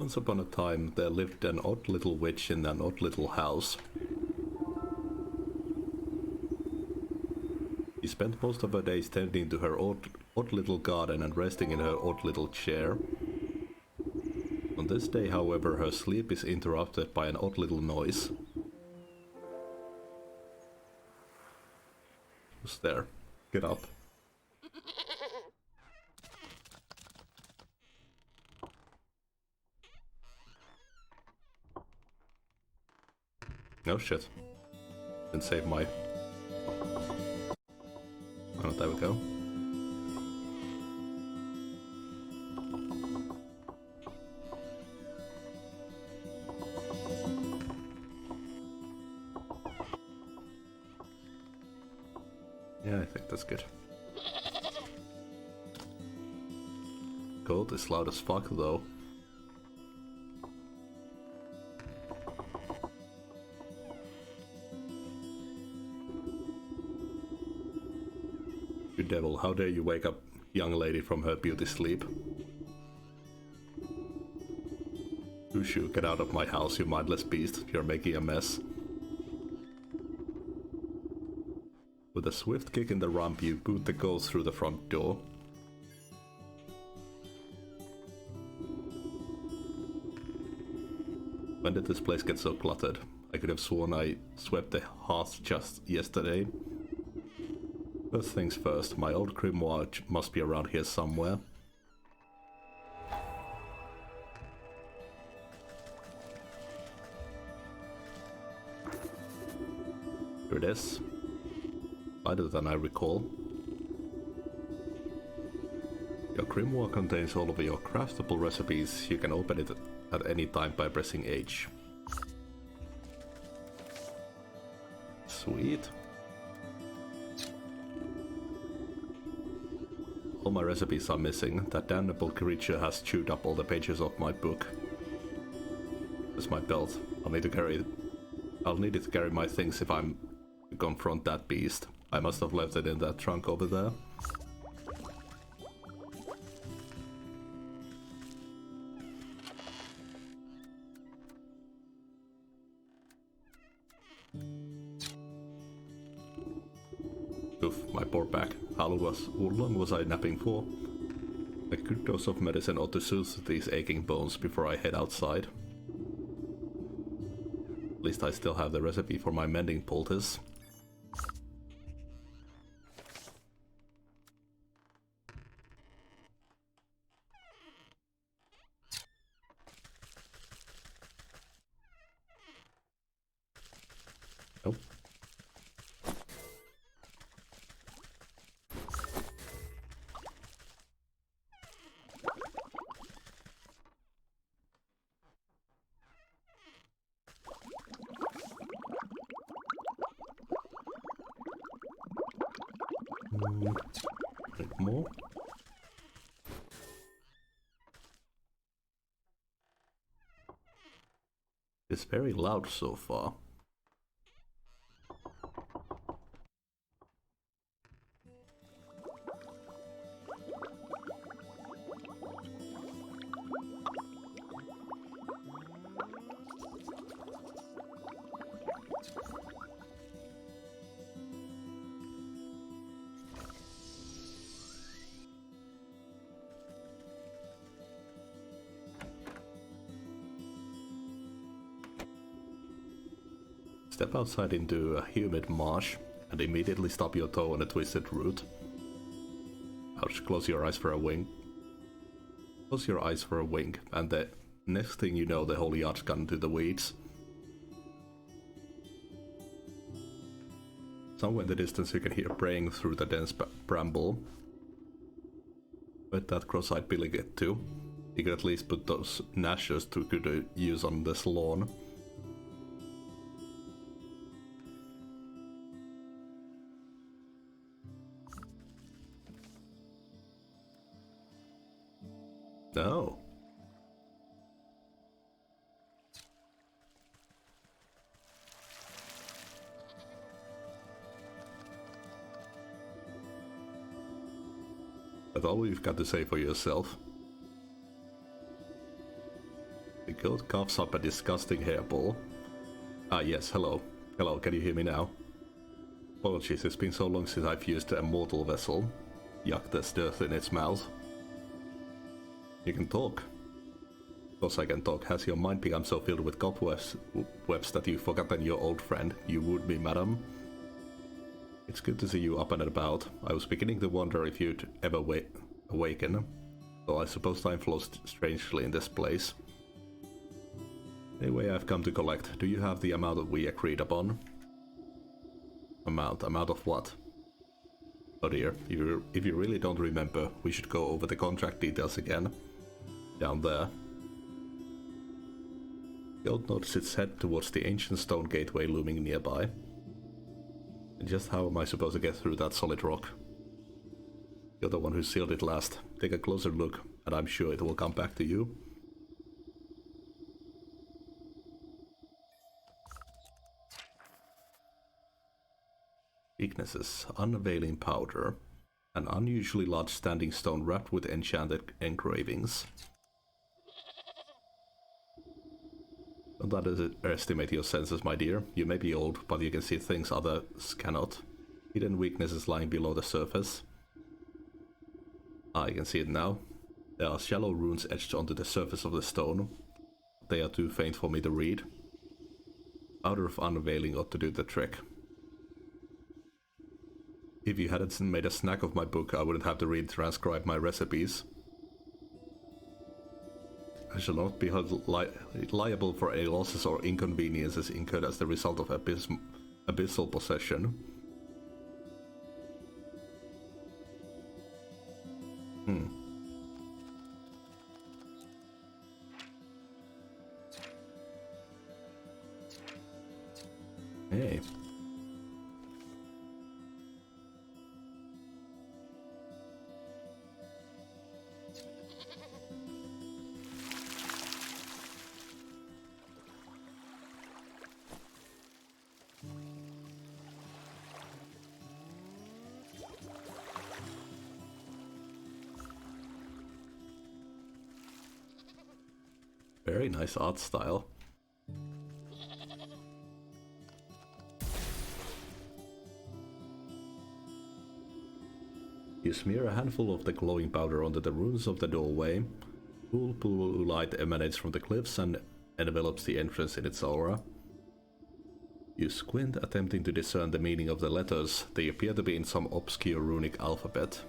Once upon a time, there lived an odd little witch in an odd little house. She spent most of her days tending to her odd little garden and resting in her odd little chair. On this day, however, her sleep is interrupted by an odd little noise. Who's there? Get up. Oh shit. And save my... Oh, there we go. Yeah, I think that's good. Cold is loud as fuck though. You devil, how dare you wake up young lady from her beauty sleep? Ushu, get out of my house, you mindless beast. You're making a mess. With a swift kick in the rump, you boot the ghost through the front door. When did this place get so cluttered? I could have sworn I swept the hearth just yesterday. First things first, my old grimoire must be around here somewhere. Here it is. Lighter than I recall. Your grimoire contains all of your craftable recipes. You can open it at any time by pressing H. Sweet. All my recipes are missing. That damnable creature has chewed up all the pages of my book. There's my belt. I'll need it to carry my things if I'm to confront that beast. I must have left it in that trunk over there. Oof, my poor back. How long was I napping for? A good dose of medicine ought to soothe these aching bones before I head outside. At least I still have the recipe for my mending poultice. Nope. More. It's very loud so far. Step outside into a humid marsh and immediately stop your toe on a twisted root. Ouch, close your eyes for a wink. Close your eyes for a wink, and the next thing you know, the whole yard's gone into the weeds. Somewhere in the distance you can hear praying through the dense bramble. Where'd that cross-eyed Billy get to? He could at least put those gnashers to good use on this lawn. No. That's all you've got to say for yourself. The goat coughs up a disgusting hairball. Ah yes, hello. Hello, can you hear me now? Apologies, it's been so long since I've used a mortal vessel. Yuck, there's dirt in its mouth. You can talk. Of course I can talk. Has your mind become so filled with cobwebs that you've forgotten your old friend? You would be, madam. It's good to see you up and about. I was beginning to wonder if you'd ever awaken. Though I suppose time flows strangely in this place. Anyway, I've come to collect. Do you have the amount that we agreed upon? Amount of what? Oh dear, if you really don't remember, we should go over the contract details again. Down there. Goat nods its head towards the ancient stone gateway looming nearby. And just how am I supposed to get through that solid rock? You're the one who sealed it last. Take a closer look, and I'm sure it will come back to you. Weaknesses. Unveiling powder. An unusually large standing stone wrapped with enchanted engravings. Don't underestimate your senses, my dear. You may be old, but you can see things others cannot. Hidden weaknesses lying below the surface. Ah, I can see it now. There are shallow runes etched onto the surface of the stone. They are too faint for me to read. Powder of Unveiling ought to do the trick. If you hadn't made a snack of my book, I wouldn't have to transcribe my recipes. I shall not be held liable for any losses or inconveniences incurred as the result of abyssal possession. Hey. Very nice art style. You smear a handful of the glowing powder onto the runes of the doorway. Cool blue light emanates from the cliffs and envelops the entrance in its aura. You squint, attempting to discern the meaning of the letters. They appear to be in some obscure runic alphabet.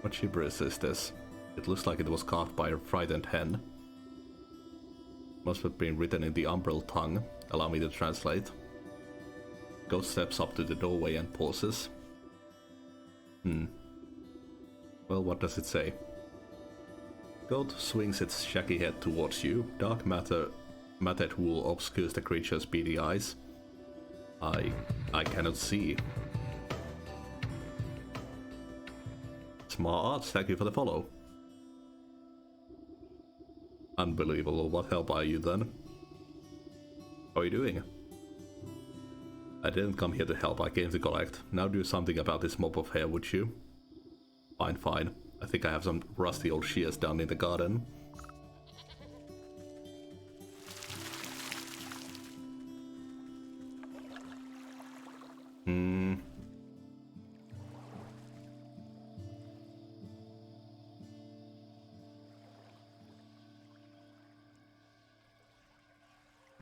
What gibberish is this? It looks like it was carved by a frightened hen. Must have been written in the umbral tongue. Allow me to translate. Ghost steps up to the doorway and pauses. Well, what does it say? Goat swings its shaggy head towards you. Dark matted wool obscures the creature's beady eyes. I cannot see. Smart arts, thank you for the follow. Unbelievable, what help are you then? How are you doing? I didn't come here to help, I came to collect. Now do something about this mop of hair, would you? Fine, fine. I think I have some rusty old shears down in the garden.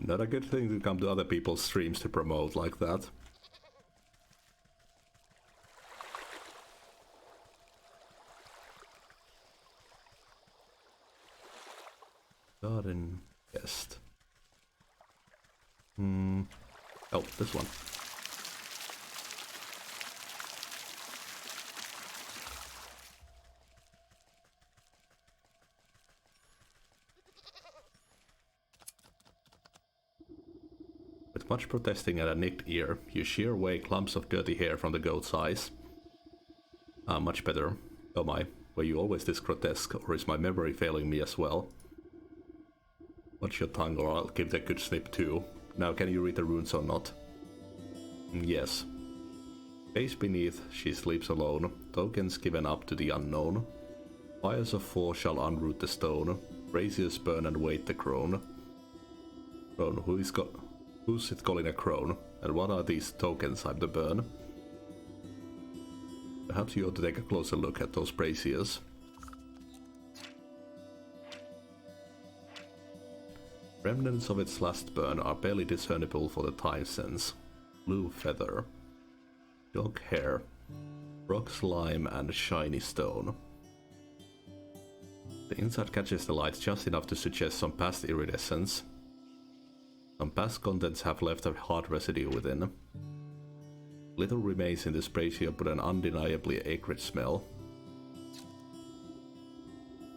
Not a good thing to come to other people's streams to promote like that. Garden guest. Oh, this one. With much protesting and a nicked ear, you shear away clumps of dirty hair from the goat's eyes. Ah, much better. Oh my, were you always this grotesque, or is my memory failing me as well? Watch your tongue or I'll give it a good snip too. Now can you read the runes or not? Yes. Face beneath, she sleeps alone, tokens given up to the unknown. Fires of 4 shall unroot the stone. Braziers burn and wait the crone. Crone, who's it calling a crone? And what are these tokens I'm to burn? Perhaps you ought to take a closer look at those braziers. Remnants of its last burn are barely discernible for the time sense. Blue feather, dog hair, rock slime and shiny stone. The inside catches the light just enough to suggest some past iridescence. Some past contents have left a hard residue within. Little remains in this brazier but an undeniably acrid smell.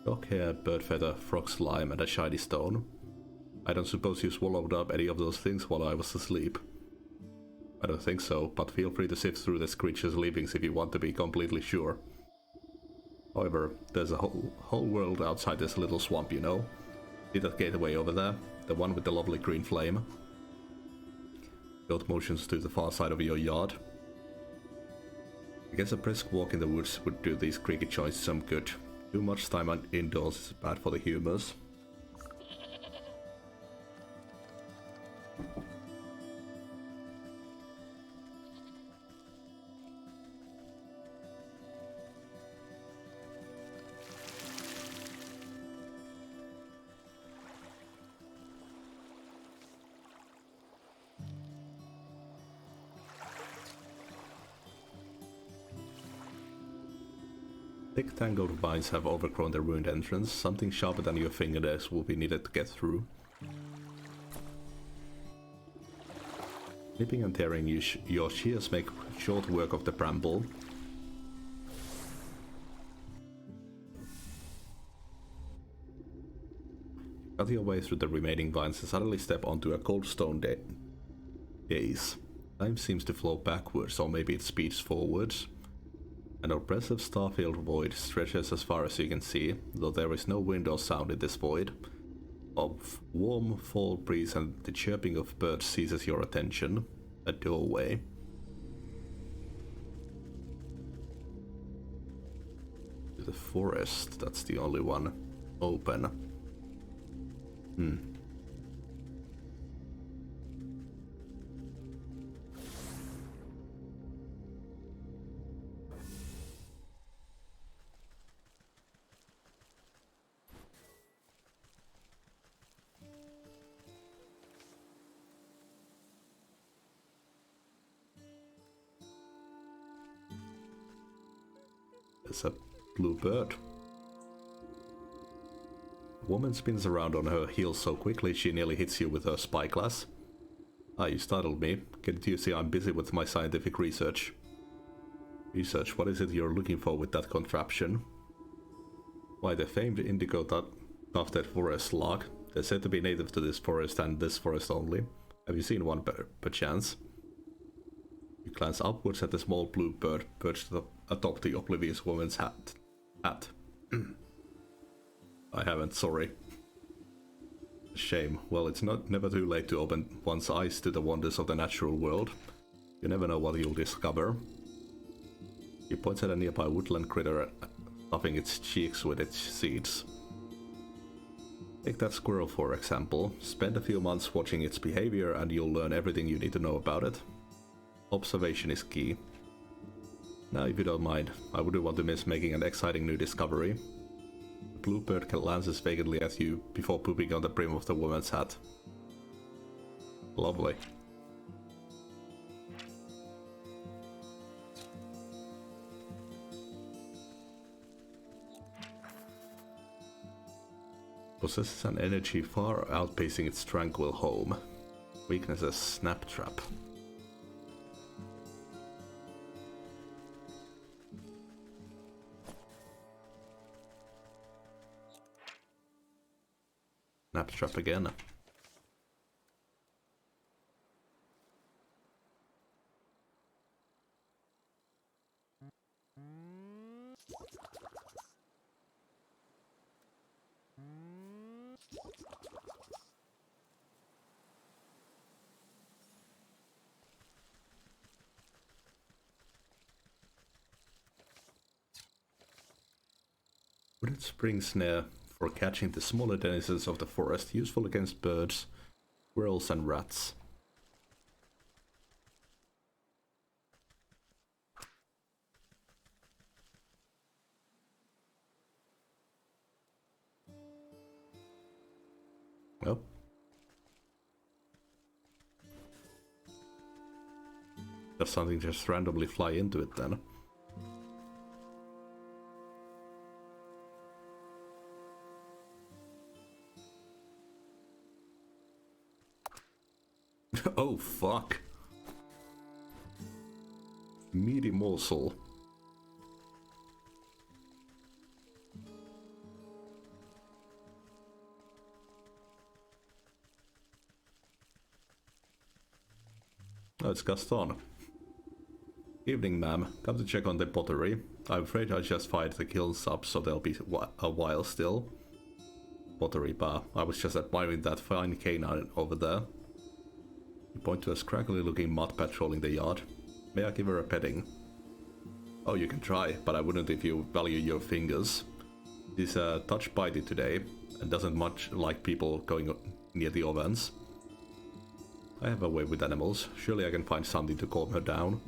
Dog hair, bird feather, frog slime and a shiny stone. I don't suppose you swallowed up any of those things while I was asleep. I don't think so, but feel free to sift through this creature's leavings if you want to be completely sure. However, there's a whole world outside this little swamp, you know? See that gateway over there? The one with the lovely green flame? Goat motions to the far side of your yard. I guess a brisk walk in the woods would do these creaky joints some good. Too much time indoors is bad for the humors. Thick tangled vines have overgrown the ruined entrance. Something sharper than your fingernails will be needed to get through. Nipping and tearing, your shears make short work of the bramble. Cut your way through the remaining vines and suddenly step onto a cold stone gaze. Time seems to flow backwards, or maybe it speeds forwards. An oppressive star-filled void stretches as far as you can see, though there is no wind or sound in this void. A warm fall breeze and the chirping of birds seizes your attention. A doorway. To the forest, that's the only one open. There's a blue bird. A woman spins around on her heels so quickly she nearly hits you with her spyglass. Ah, you startled me. Can't you see I'm busy with my scientific research? Research? What is it you're looking for with that contraption? Why, the famed indigo tufted forest lark. They're said to be native to this forest and this forest only. Have you seen one perchance? You glance upwards at the small blue bird perched atop the oblivious woman's hat. I haven't, sorry. Shame. Well, it's never too late to open one's eyes to the wonders of the natural world. You never know what you'll discover. He points at a nearby woodland critter, stuffing its cheeks with its seeds. Take that squirrel for example. Spend a few months watching its behavior and you'll learn everything you need to know about it. Observation is key. Now, if you don't mind, I wouldn't want to miss making an exciting new discovery. The blue bird glances vacantly at you before pooping on the brim of the woman's hat. Lovely. Possesses an energy far outpacing its tranquil home. Weaknesses: snap trap. Snaptrap again. Wooden spring snare for catching the smaller denizens of the forest, useful against birds, squirrels and rats. Well. Does something just randomly fly into it then? Oh fuck. Meaty morsel. Oh, it's Gaston. Evening, ma'am. Come to check on the pottery. I'm afraid I just fired the kilns up, so there'll be a while still. Pottery bar. I was just admiring that fine canine over there. You point to a scraggly looking mud patrolling the yard. May I give her a petting? Oh, you can try, but I wouldn't if you value your fingers. She's a touch bitey today, and doesn't much like people going near the ovens. I have a way with animals. Surely I can find something to calm her down.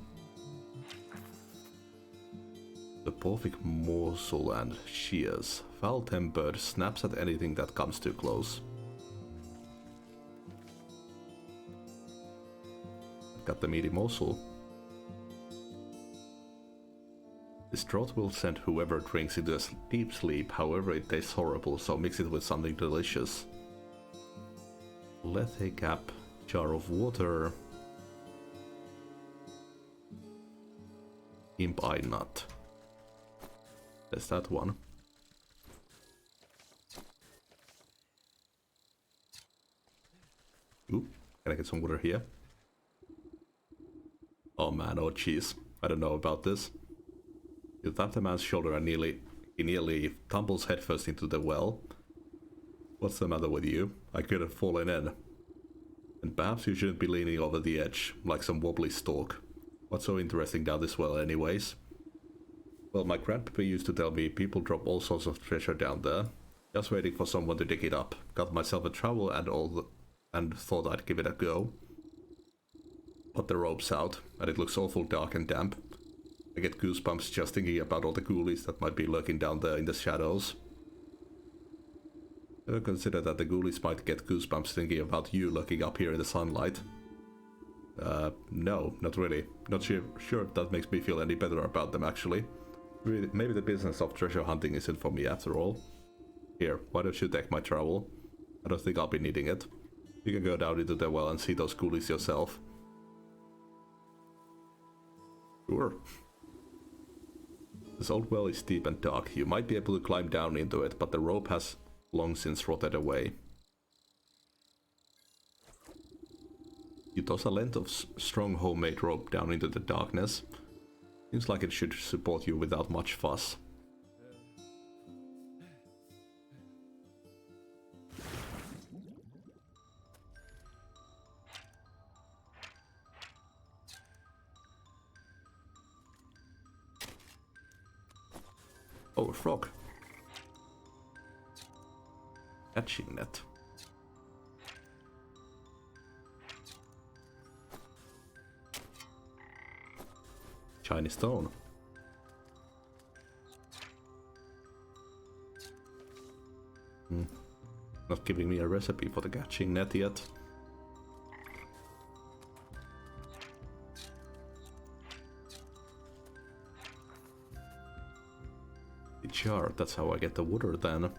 The Porphic morsel and shears. Foul-tempered, snaps at anything that comes too close. Got the meaty morsel. This draught will send whoever drinks into a deep sleep, however it tastes horrible, so mix it with something delicious. Lethe cap, jar of water. Imp eye nut. There's that one. Ooh, can I get some water here? Oh man, oh jeez. I don't know about this. You tap the man's shoulder and he nearly tumbles headfirst into the well. What's the matter with you? I could have fallen in. And perhaps you shouldn't be leaning over the edge, like some wobbly stalk. What's so interesting down this well anyways? Well, my grandpapa used to tell me people drop all sorts of treasure down there. Just waiting for someone to dig it up. Got myself a trowel and thought I'd give it a go. Put the ropes out, and it looks awful dark and damp. I get goosebumps just thinking about all the ghoulies that might be lurking down there in the shadows. Ever consider that the ghoulies might get goosebumps thinking about you lurking up here in the sunlight? No, not really. Not sure if that makes me feel any better about them, actually. Really, maybe the business of treasure hunting isn't for me after all. Here, why don't you take my trowel? I don't think I'll be needing it. You can go down into the well and see those ghoulies yourself. Sure. This old well is deep and dark. You might be able to climb down into it, but the rope has long since rotted away. You toss a length of strong homemade rope down into the darkness. Seems like it should support you without much fuss. Oh, a frog. Catching net. Shiny stone. Not giving me a recipe for the catching net yet. The jar, that's how I get the water then.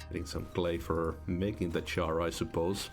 Getting some clay for making the jar, I suppose.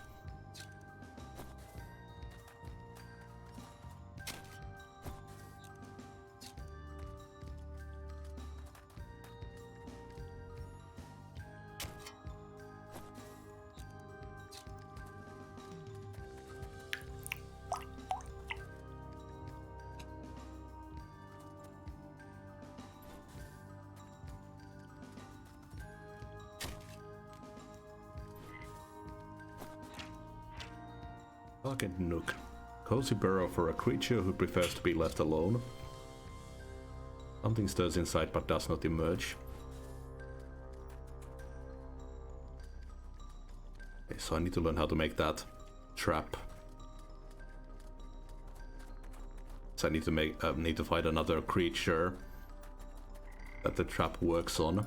Darkened nook. Cozy burrow for a creature who prefers to be left alone. Something stirs inside but does not emerge. Okay, so I need to learn how to make that trap. So I need to find another creature that the trap works on.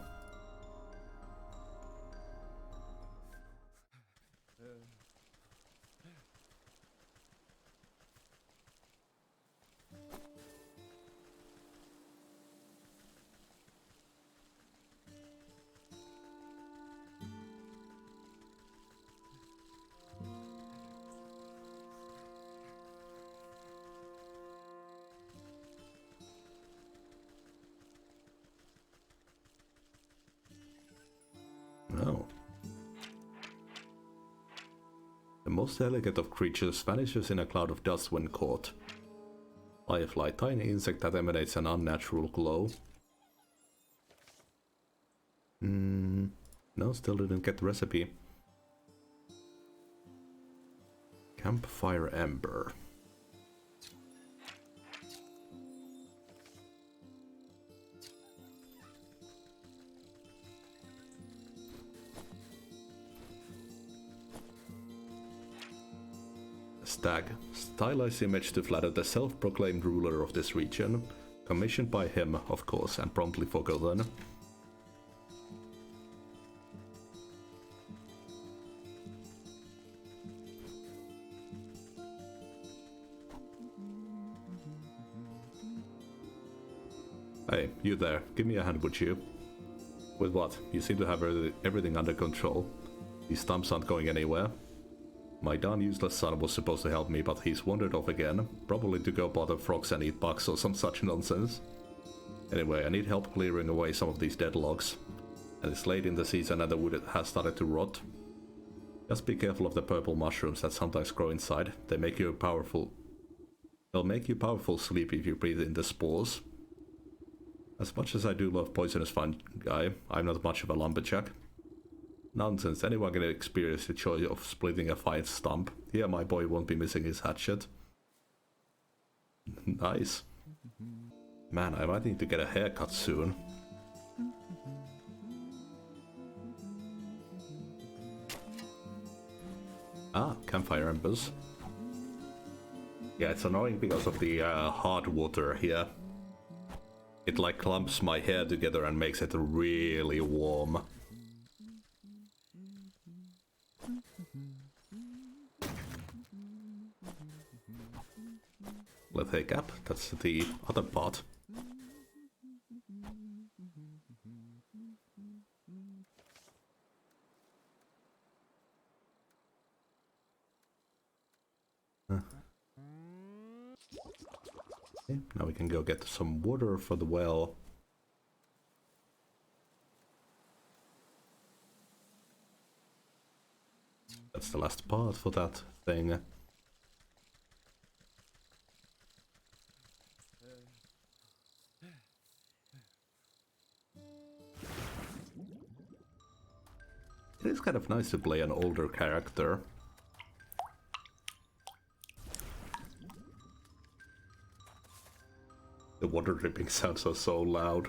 No. The most delicate of creatures vanishes in a cloud of dust when caught. Firefly, tiny insect that emanates an unnatural glow. No, still didn't get the recipe. Campfire ember. Stag. Stylized image to flatter the self-proclaimed ruler of this region. Commissioned by him, of course, and promptly forgotten. Hey, you there. Give me a hand, would you? With what? You seem to have everything under control. These stumps aren't going anywhere. My darn useless son was supposed to help me, but he's wandered off again. Probably to go bother frogs and eat bugs or some such nonsense. Anyway, I need help clearing away some of these dead logs. And it's late in the season and the wood has started to rot. Just be careful of the purple mushrooms that sometimes grow inside. They'll make you powerful sleep if you breathe in the spores. As much as I do love poisonous fungi, I'm not much of a lumberjack. Nonsense, anyone can experience the joy of splitting a fine stump. Yeah, my boy won't be missing his hatchet. Nice. Man, I might need to get a haircut soon. Ah, campfire embers. Yeah, it's annoying because of the hard water here. It like clumps my hair together and makes it really warm. Lethay gap, that's the other part. Okay, now we can go get some water for the well. That's the last part for that thing. It is kind of nice to play an older character. The water dripping sounds are so loud.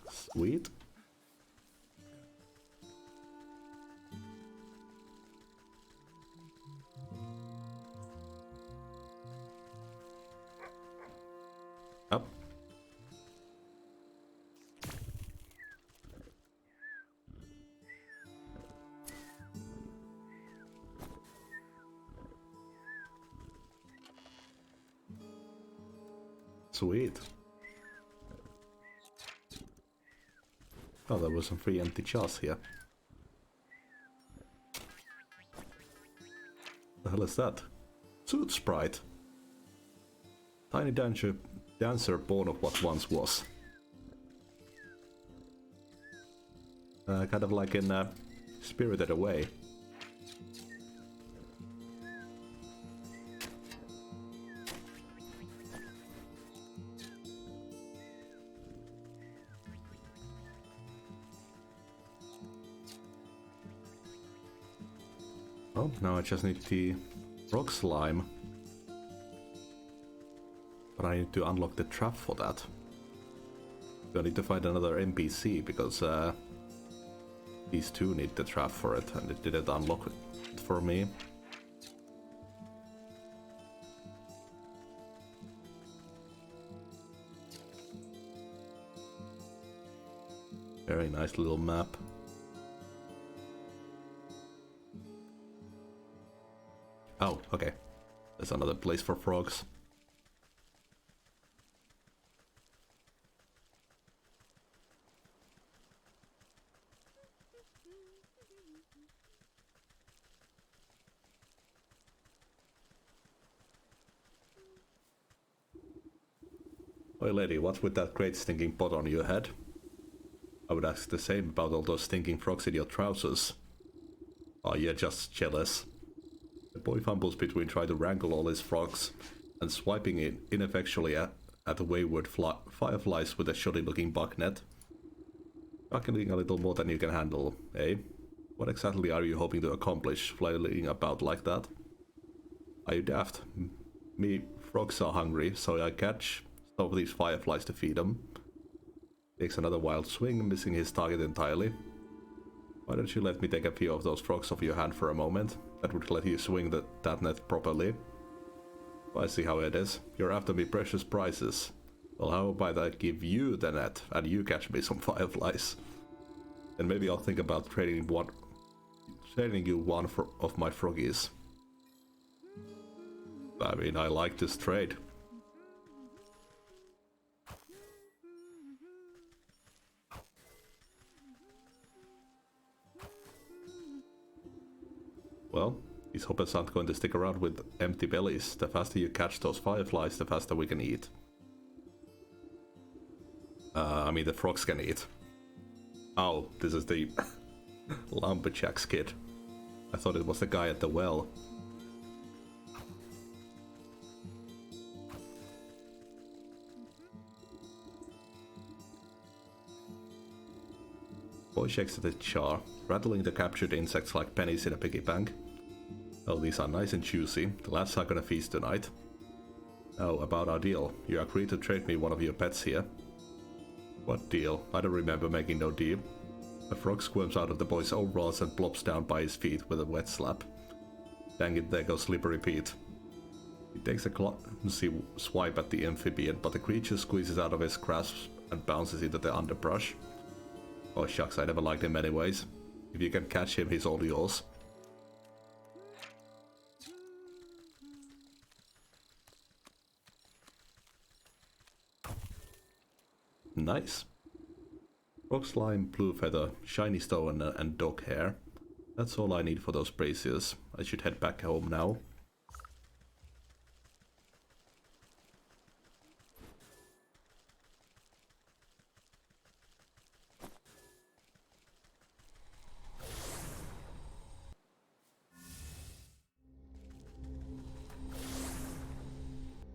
Sweet. Up. Sweet. Oh, there were some free empty jars here. The hell is that? Suit sprite. Tiny dancer born of what once was. Kind of like in Spirited Away. Oh, now I just need the rock slime. But I need to unlock the trap for that. So I need to find another NPC because these two need the trap for it and it didn't unlock it for me. Very nice little map. Oh, okay. There's another place for frogs. Oi lady, what's with that great stinking pot on your head? I would ask the same about all those stinking frogs in your trousers. Oh, you're just jealous. The boy fumbles between trying to wrangle all his frogs and swiping it ineffectually at the wayward fireflies with a shoddy-looking bug net. Chuckling a little more than you can handle, eh? What exactly are you hoping to accomplish, flailing about like that? Are you daft? Me frogs are hungry, so I catch some of these fireflies to feed them. Takes another wild swing, missing his target entirely. Why don't you let me take a few of those frogs off your hand for a moment? That would let you swing that net properly. Oh, I see how it is. You're after me precious prizes. Well, how about I give you the net and you catch me some fireflies? Then maybe I'll think about trading you one of my froggies. I mean, I like this trade. Well, these hoppers aren't going to stick around with empty bellies. The faster you catch those fireflies, the faster we can eat. I mean, the frogs can eat. Oh, this is the lumberjack's kid. I thought it was the guy at the well. Boy shakes at the jar, rattling the captured insects like pennies in a piggy bank. Oh, these are nice and juicy. The lads are gonna feast tonight. Oh, about our deal. You agreed to trade me one of your pets here. What deal? I don't remember making no deal. A frog squirms out of the boy's overalls and plops down by his feet with a wet slap. Dang it, there goes Slippery Pete. He takes a clumsy swipe at the amphibian, but the creature squeezes out of his grasp and bounces into the underbrush. Oh shucks, I never liked him anyways. If you can catch him, he's all yours. Nice. Rock slime, blue feather, shiny stone and dog hair. That's all I need for those braziers. I should head back home now.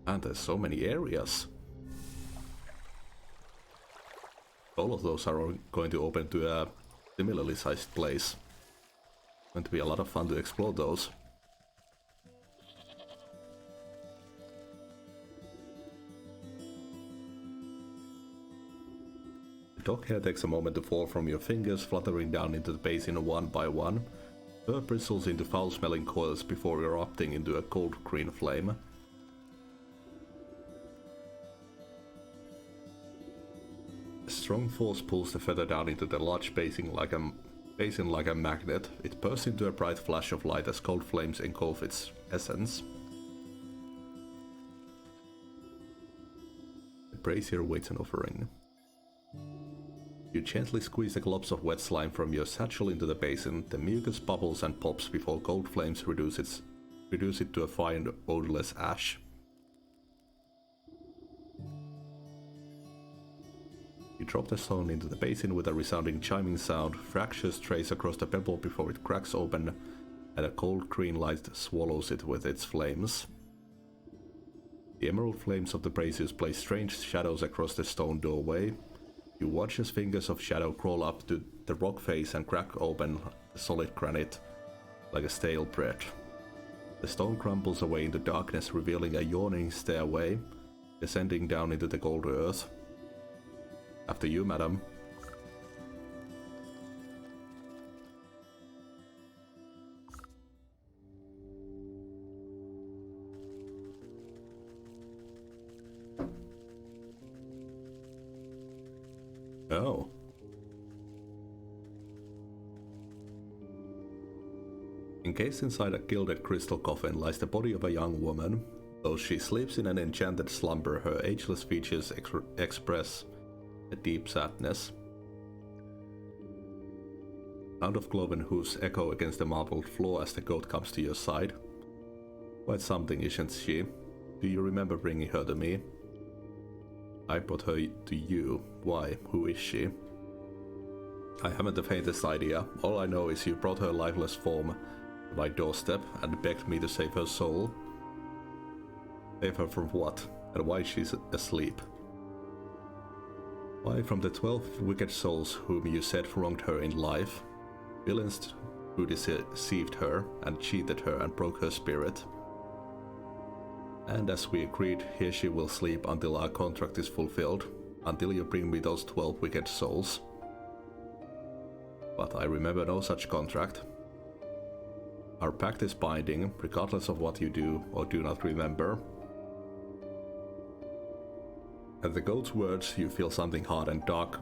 And there's so many areas. All of those are going to open to a similarly sized place. Going to be a lot of fun to explore those. The dog hair takes a moment to fall from your fingers, fluttering down into the basin one by one. Fur bristles into foul-smelling coils before erupting into a cold green flame. A strong force pulls the feather down into the large basin like a magnet. It bursts into a bright flash of light as cold flames engulf its essence. The brazier waits an offering. You gently squeeze the globs of wet slime from your satchel into the basin. The mucus bubbles and pops before cold flames reduce it to a fine, odorless ash. You drop the stone into the basin with a resounding chiming sound. Fractures trace across the pebble before it cracks open, and a cold green light swallows it with its flames. The emerald flames of the braziers play strange shadows across the stone doorway. You watch as fingers of shadow crawl up to the rock face and crack open the solid granite. like a stale bread. The stone crumbles away in the darkness, revealing a yawning stairway, descending down into the cold earth. After you, madam. Oh. Encased inside a gilded crystal coffin lies the body of a young woman. Though she sleeps in an enchanted slumber, her ageless features express a deep sadness. Sound of cloven hooves echo against the marbled floor as the goat comes to your side. Quite something, isn't she? Do you remember bringing her to me? I brought her to you. Why? Who is she? I haven't the faintest idea. All I know is you brought her lifeless form to my doorstep and begged me to save her soul. Save her from what? And why she's asleep? Why, from the 12 wicked souls whom you said wronged her in life. Villains who deceived her and cheated her and broke her spirit. And as we agreed, here she will sleep until our contract is fulfilled, until you bring me those 12 wicked souls. But I remember no such contract. Our pact is binding, regardless of what you do or do not remember. At the goat's words, you feel something hard and dark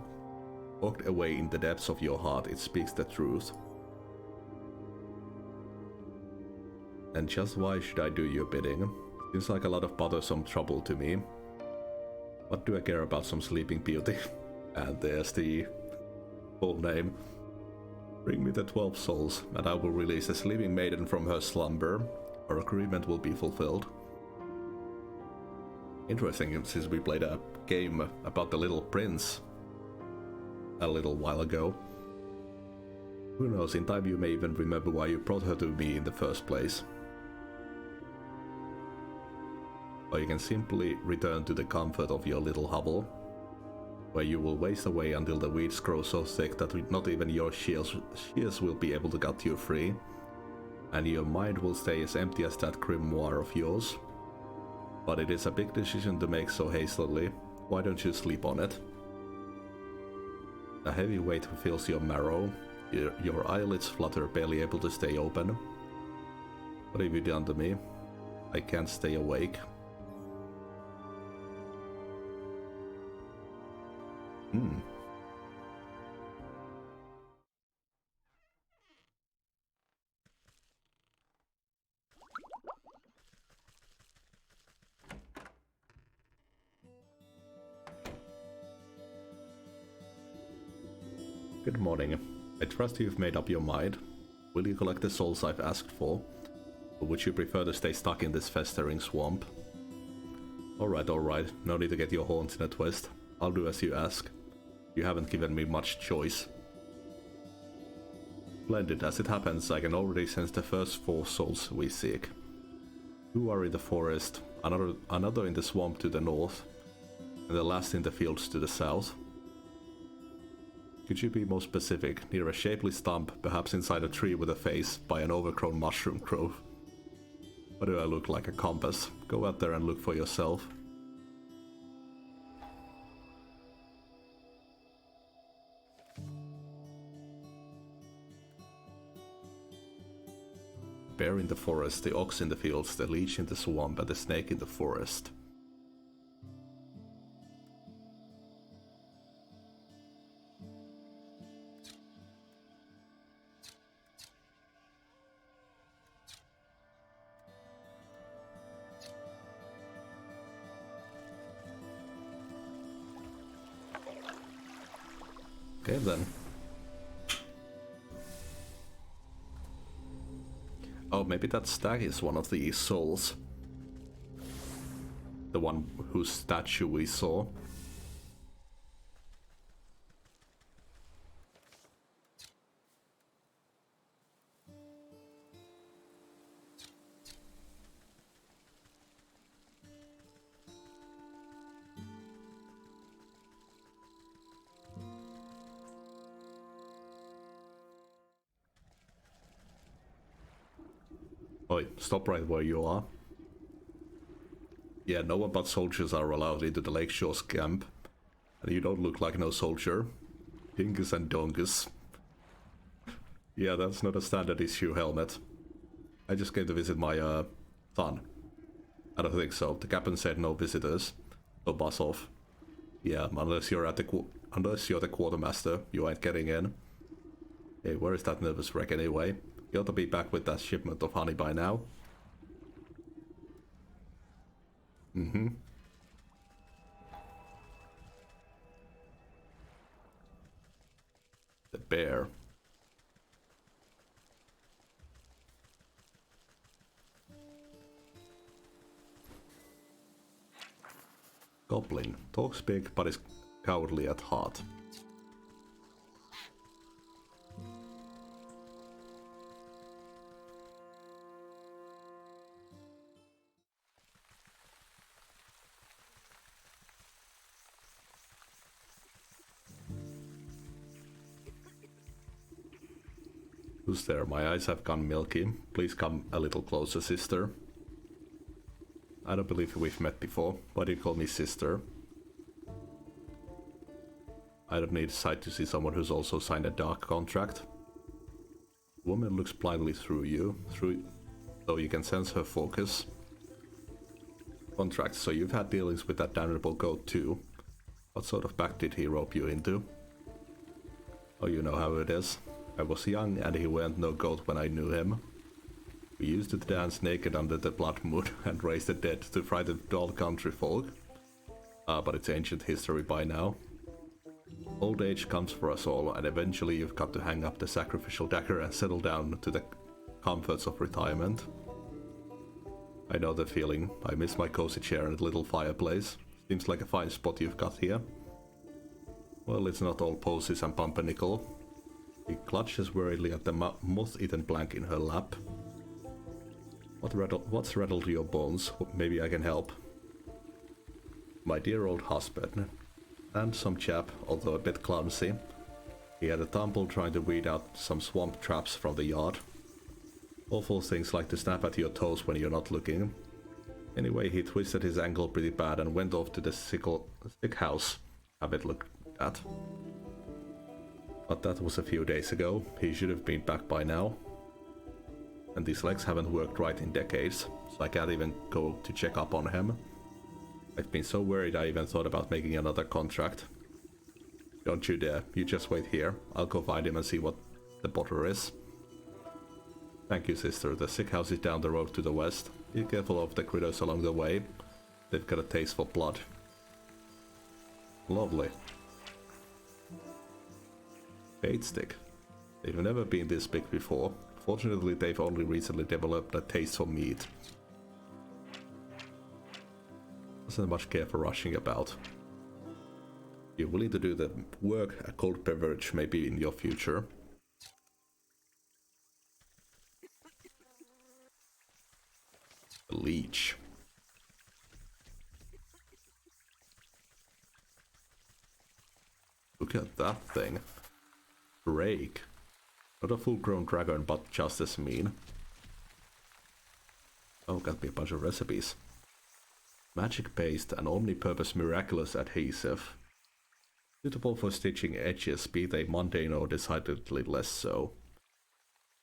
walked away in the depths of your heart. It speaks the truth. And just why should I do your bidding? Seems like a lot of bothersome trouble to me. What do I care about some sleeping beauty? And there's the full name. Bring me the 12 souls, and I will release the sleeping maiden from her slumber. Our agreement will be fulfilled. Interesting, since we played a game about the little prince a little while ago. Who knows, in time you may even remember why you brought her to me in the first place. Or you can simply return to the comfort of your little hovel, where you will waste away until the weeds grow so thick that not even your shears will be able to cut you free, and your mind will stay as empty as that grimoire of yours. But it is a big decision to make so hastily. Why don't you sleep on it? A heavy weight fills your marrow. Your eyelids flutter, barely able to stay open. What have you done to me? I can't stay awake. Good morning. I trust you've made up your mind. Will you collect the souls I've asked for? Or would you prefer to stay stuck in this festering swamp? Alright. No need to get your horns in a twist. I'll do as you ask. You haven't given me much choice. Splendid. As it happens, I can already sense the first 4 souls we seek. 2 are in the forest, another in the swamp to the north, and the last in the fields to the south. Could you be more specific? Near a shapely stump, perhaps inside a tree with a face, by an overgrown mushroom grove. Why do I look like a compass? Go out there and look for yourself. Bear in the forest, the ox in the fields, the leech in the swamp, and the snake in the forest. Okay then. Oh, maybe that stag is one of these souls. The one whose statue we saw. Oi, stop right where you are. Yeah, no one but soldiers are allowed into the Lakeshore's camp. And you don't look like no soldier. Dingus and dongus. Yeah, that's not a standard issue helmet. I just came to visit my son. I don't think so. The captain said no visitors. So buzz off. Yeah, unless you're the quartermaster, you ain't getting in. Hey, where is that nervous wreck anyway? You ought to be back with that shipment of honey by now. Mm-hmm. The bear. Goblin. Talks big, but is cowardly at heart. Who's there? My eyes have gone milky. Please come a little closer, sister. I don't believe we've met before. Why do you call me sister? I don't need sight to see someone who's also signed a dark contract. The woman looks blindly through you, though you can sense her focus. Contract, so you've had dealings with that damnable goat too. What sort of pact did he rope you into? Oh, you know how it is. I was young and he weren't no goat when I knew him. We used to dance naked under the blood moon and raise the dead to frighten dull country folk. But it's ancient history by now. Old age comes for us all, and eventually you've got to hang up the sacrificial dagger and settle down to the comforts of retirement. I know the feeling. I miss my cozy chair and little fireplace. Seems like a fine spot you've got here. Well, it's not all posies and pumpernickel. He clutches worriedly at the moth-eaten blank in her lap. What's rattled your bones? Maybe I can help. My dear old husband. Handsome chap, although a bit clumsy. He had a tumble trying to weed out some swamp traps from the yard. Awful things like to snap at your toes when you're not looking. Anyway, he twisted his ankle pretty bad and went off to the sick house. Have it looked at. But that was a few days ago. He should have been back by now. And these legs haven't worked right in decades, so I can't even go to check up on him. I've been so worried I even thought about making another contract. Don't you dare, you just wait here. I'll go find him and see what the bother is. Thank you, sister. The sick house is down the road to the west. Be careful of the critters along the way. They've got a taste for blood. Lovely. Bait stick. They've never been this big before. Fortunately, they've only recently developed a taste for meat. Doesn't much care for rushing about. If you're willing to do the work, a cold beverage may be in your future. A leech. Look at that thing. Drake. Not a full-grown dragon, but just as mean. Oh, got me a bunch of recipes. Magic paste, an omnipurpose miraculous adhesive. Suitable for stitching edges, be they mundane or decidedly less so.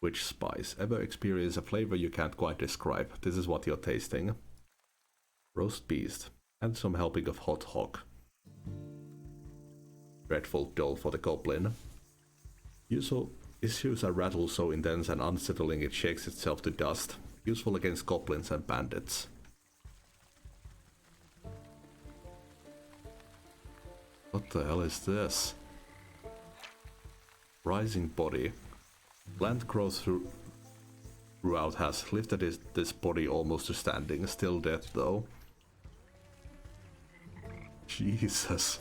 Witch spice. Ever experience a flavor you can't quite describe? This is what you're tasting. Roast beast. And some helping of hot hog. Dreadful dole for the goblin. Issues a rattle so intense and unsettling it shakes itself to dust. Useful against goblins and bandits. What the hell is this? Rising body. Plant growth throughout has lifted this body almost to standing. Still dead though. Jesus.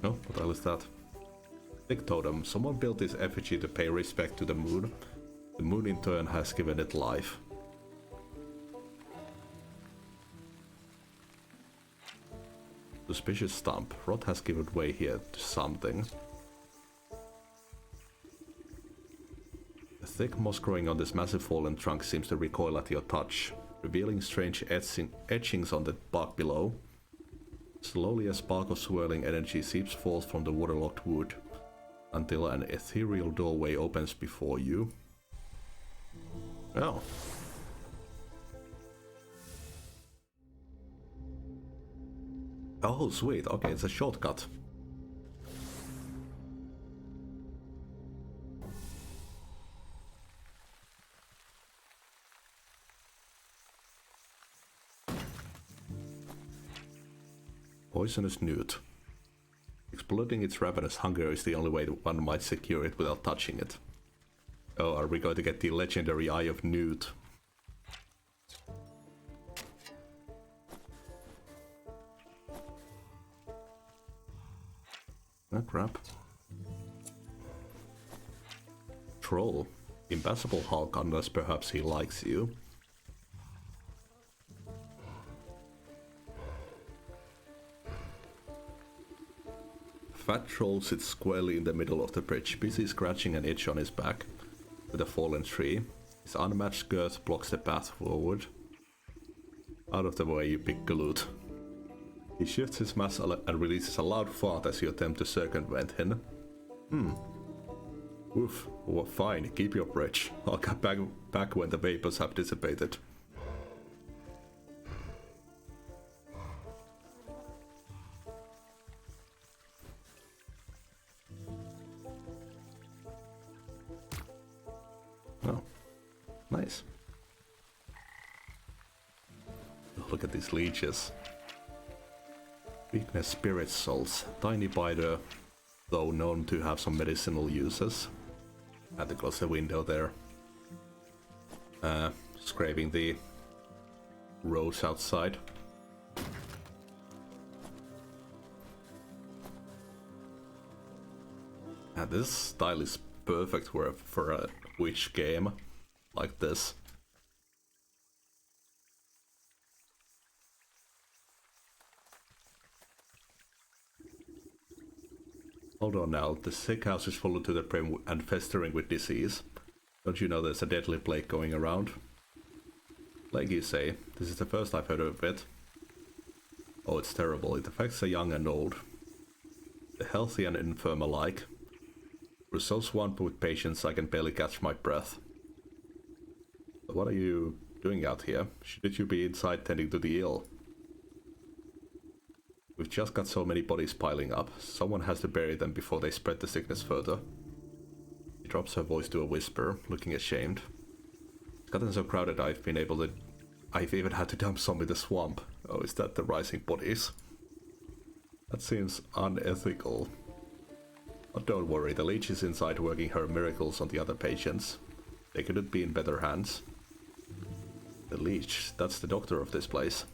No, what the hell is that? Big totem. Someone built this effigy to pay respect to the moon. The moon in turn has given it life. Suspicious stump. Rot has given way here to something. The thick moss growing on this massive fallen trunk seems to recoil at your touch, revealing strange etchings on the bark below. Slowly a spark of swirling energy seeps forth from the waterlogged wood, until an ethereal doorway opens before you. Oh. Oh, sweet. Okay, it's a shortcut. Poisonous newt. Exploding its ravenous hunger is the only way one might secure it without touching it. Oh, are we going to get the legendary Eye of Newt? Oh crap. Troll. Impassable Hulk, unless perhaps he likes you. Fat Troll sits squarely in the middle of the bridge, busy scratching an itch on his back with a fallen tree. His unmatched girth blocks the path forward. Out of the way, you big galoot. He shifts his mass and releases a loud fart as you attempt to circumvent him. Oof, well, fine, keep your bridge. I'll get back when the vapors have dissipated. Oh, nice. Look at these leeches. Weakness spirit souls. Tiny biter, though known to have some medicinal uses. Had to close the window there. Scraping the roads outside. And this style is perfect for a witch game like this. Hold on now, the sick house is full to the brim and festering with disease. Don't you know there's a deadly plague going around? Plague, you say? This is the first I've heard of it. Oh, it's terrible. It affects the young and old. The healthy and infirm alike. We're so swamped with patients I can barely catch my breath. But what are you doing out here? Shouldn't you be inside tending to the ill? We've just got so many bodies piling up. Someone has to bury them before they spread the sickness further. She drops her voice to a whisper, looking ashamed. It's gotten so crowded I've even had to dump some in the swamp. Oh, is that the rising bodies? That seems unethical. But don't worry, the leech is inside working her miracles on the other patients. They couldn't be in better hands. The leech, that's the doctor of this place.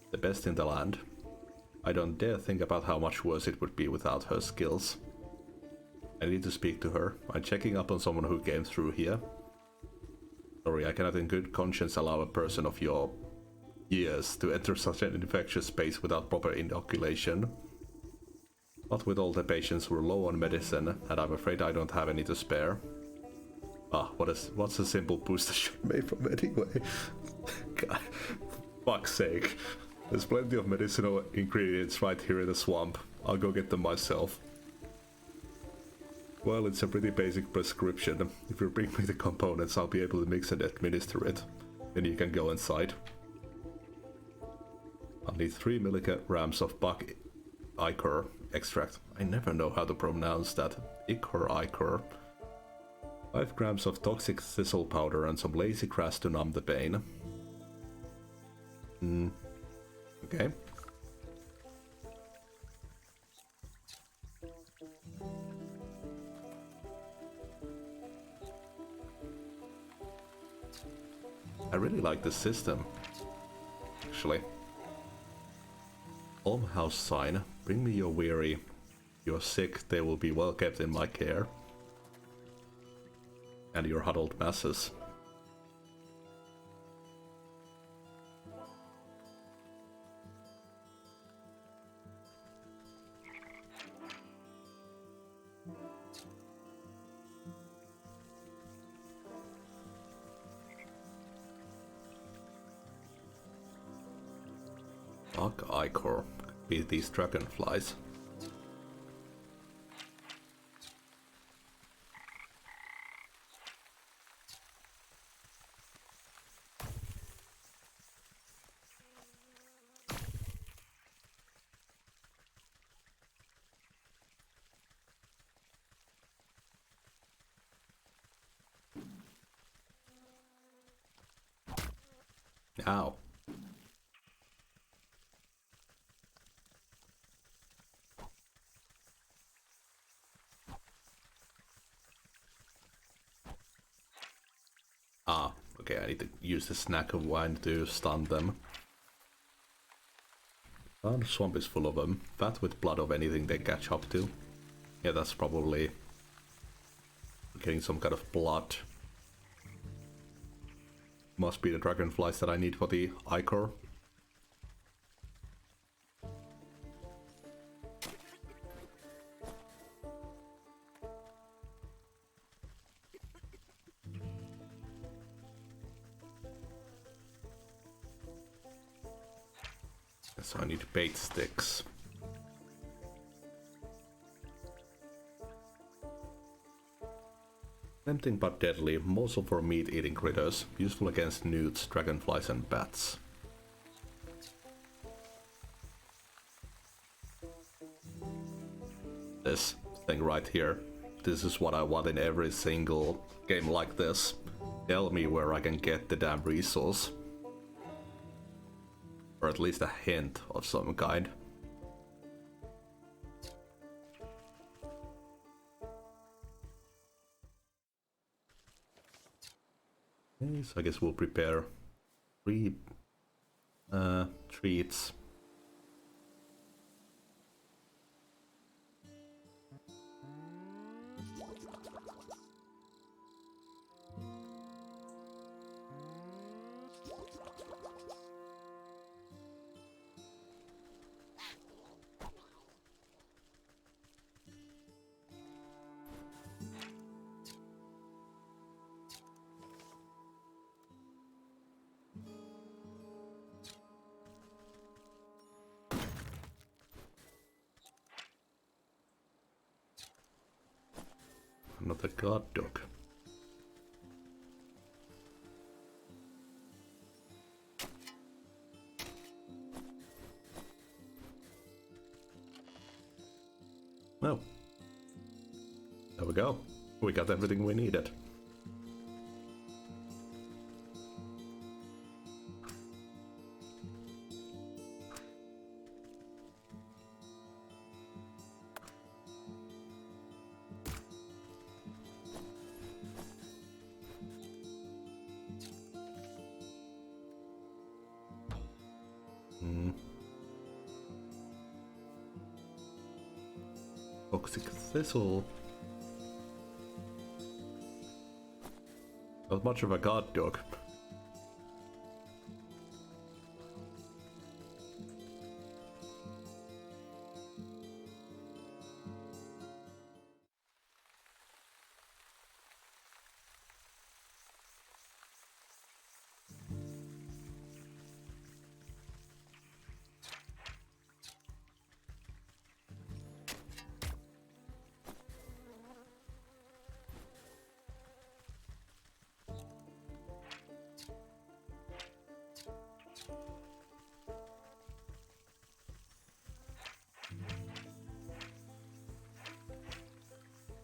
The best in the land. I don't dare think about how much worse it would be without her skills. I need to speak to her. I'm checking up on someone who came through here. Sorry, I cannot in good conscience allow a person of your years to enter such an infectious space without proper inoculation. But with all the patients we're low on medicine, and I'm afraid I don't have any to spare. Ah, what's a simple booster shot made from anyway? God, fuck's sake. There's plenty of medicinal ingredients right here in the swamp. I'll go get them myself. Well, it's a pretty basic prescription. If you bring me the components, I'll be able to mix and administer it. Then you can go inside. I'll need 3 milligrams of buck ichor extract. I never know how to pronounce that. Ichor. 5 grams of toxic thistle powder and some lazy grass to numb the pain. Okay. I really like this system, actually. Almhouse sign. Bring me your weary. You're sick, they will be well kept in my care. And your huddled masses. Bug ichor. Be these dragonflies. Ow. Ah, okay, I need to use the snack of wine to stun them. The swamp is full of them. Fat with blood of anything they catch up to. Yeah, that's probably getting some kind of blood. Must be the dragonflies that I need for the ichor. So I need bait sticks. Tempting but deadly, morsel for meat-eating critters, useful against newts, dragonflies and bats. This thing right here. This is what I want in every single game like this. Tell me where I can get the damn resource. Or at least a hint of some kind. Okay, so I guess we'll prepare 3 treats. Another guard dog. Oh. There we go. We got everything we needed. Toxic thistle. Not much of a guard dog.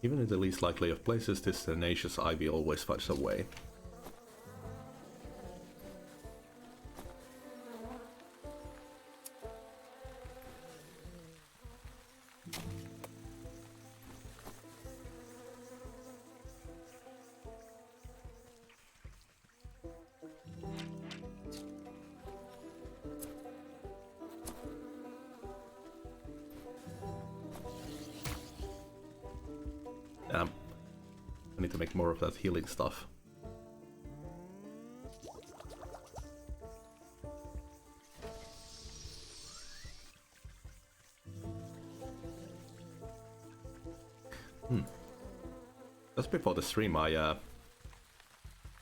Even in the least likely of places, this tenacious ivy always finds a way. Damn. I need to make more of that healing stuff. Just before the stream I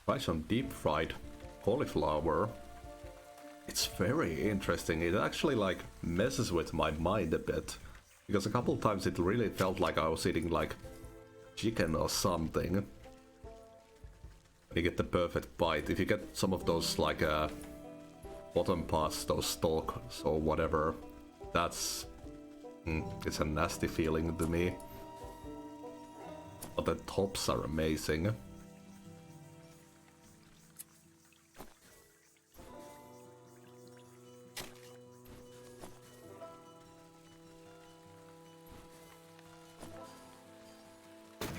tried some deep fried cauliflower It's very interesting. It actually like messes with my mind a bit. Because a couple times it really felt like I was eating like chicken or something. And you get the perfect bite. If you get some of those like bottom parts, those stalks or whatever, that's... it's a nasty feeling to me. But the tops are amazing.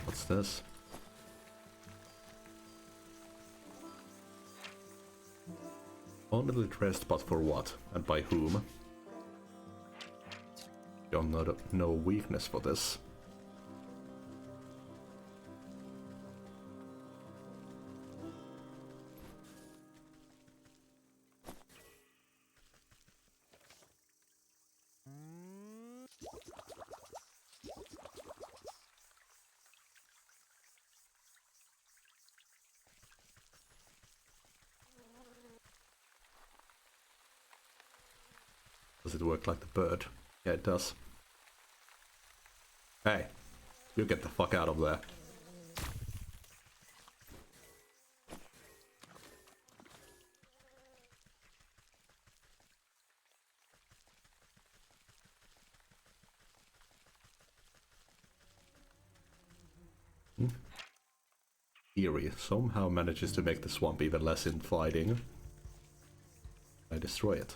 What's this? Only dressed, but for what? And by whom? Don't know no weakness for this. Does it work like the bird? Yeah, it does. Hey, you get the fuck out of there. Eerie somehow manages to make the swamp even less inviting. I destroy it.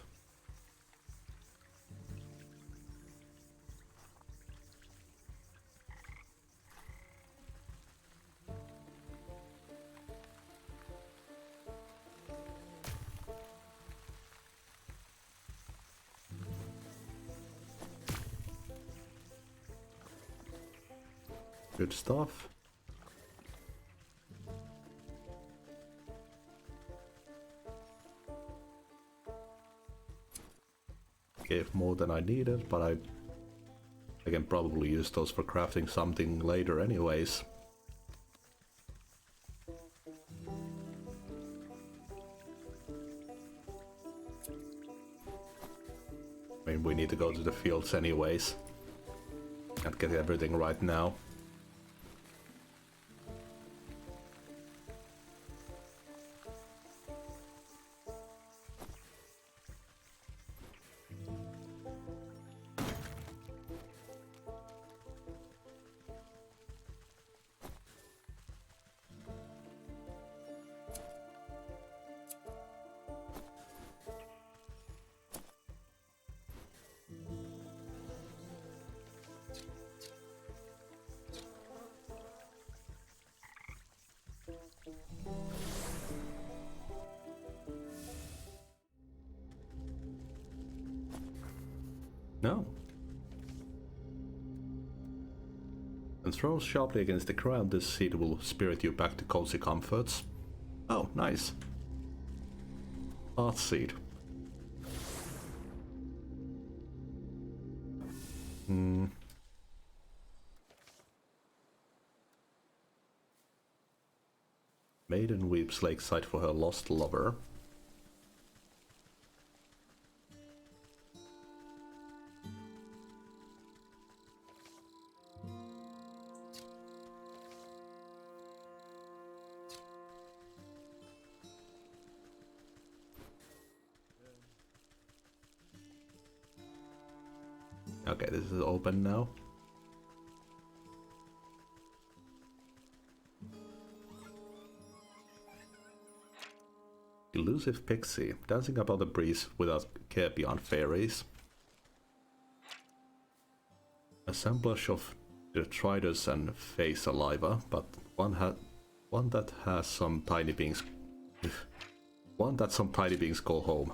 Good stuff. Gave more than I needed, but I can probably use those for crafting something later anyways. I mean, we need to go to the fields anyways. Can't get everything right now. No. And thrown sharply against the ground, this seed will spirit you back to cozy comforts. Oh, nice. Earth seed. Maiden weeps lakeside for her lost lover. Okay, this is open now. Elusive pixie, dancing above the breeze without care beyond fairies. Assemblage of detritus and face saliva, but one that has some tiny beings. One that some tiny beings call home.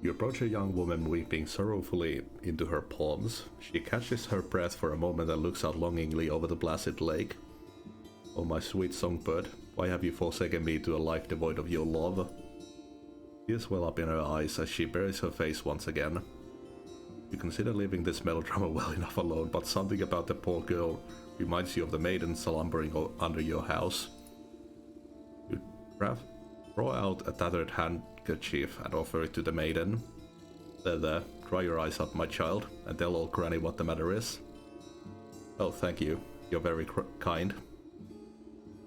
You approach a young woman weeping sorrowfully into her palms. She catches her breath for a moment and looks out longingly over the placid lake. Oh my sweet songbird, why have you forsaken me to a life devoid of your love? Tears well up in her eyes as she buries her face once again. You consider leaving this melodrama well enough alone, but something about the poor girl reminds you of the maiden slumbering under your house. You draw out a tattered handkerchief and offer it to the maiden. There, dry your eyes out, my child, and tell old Granny what the matter is. Oh, thank you. You're very kind.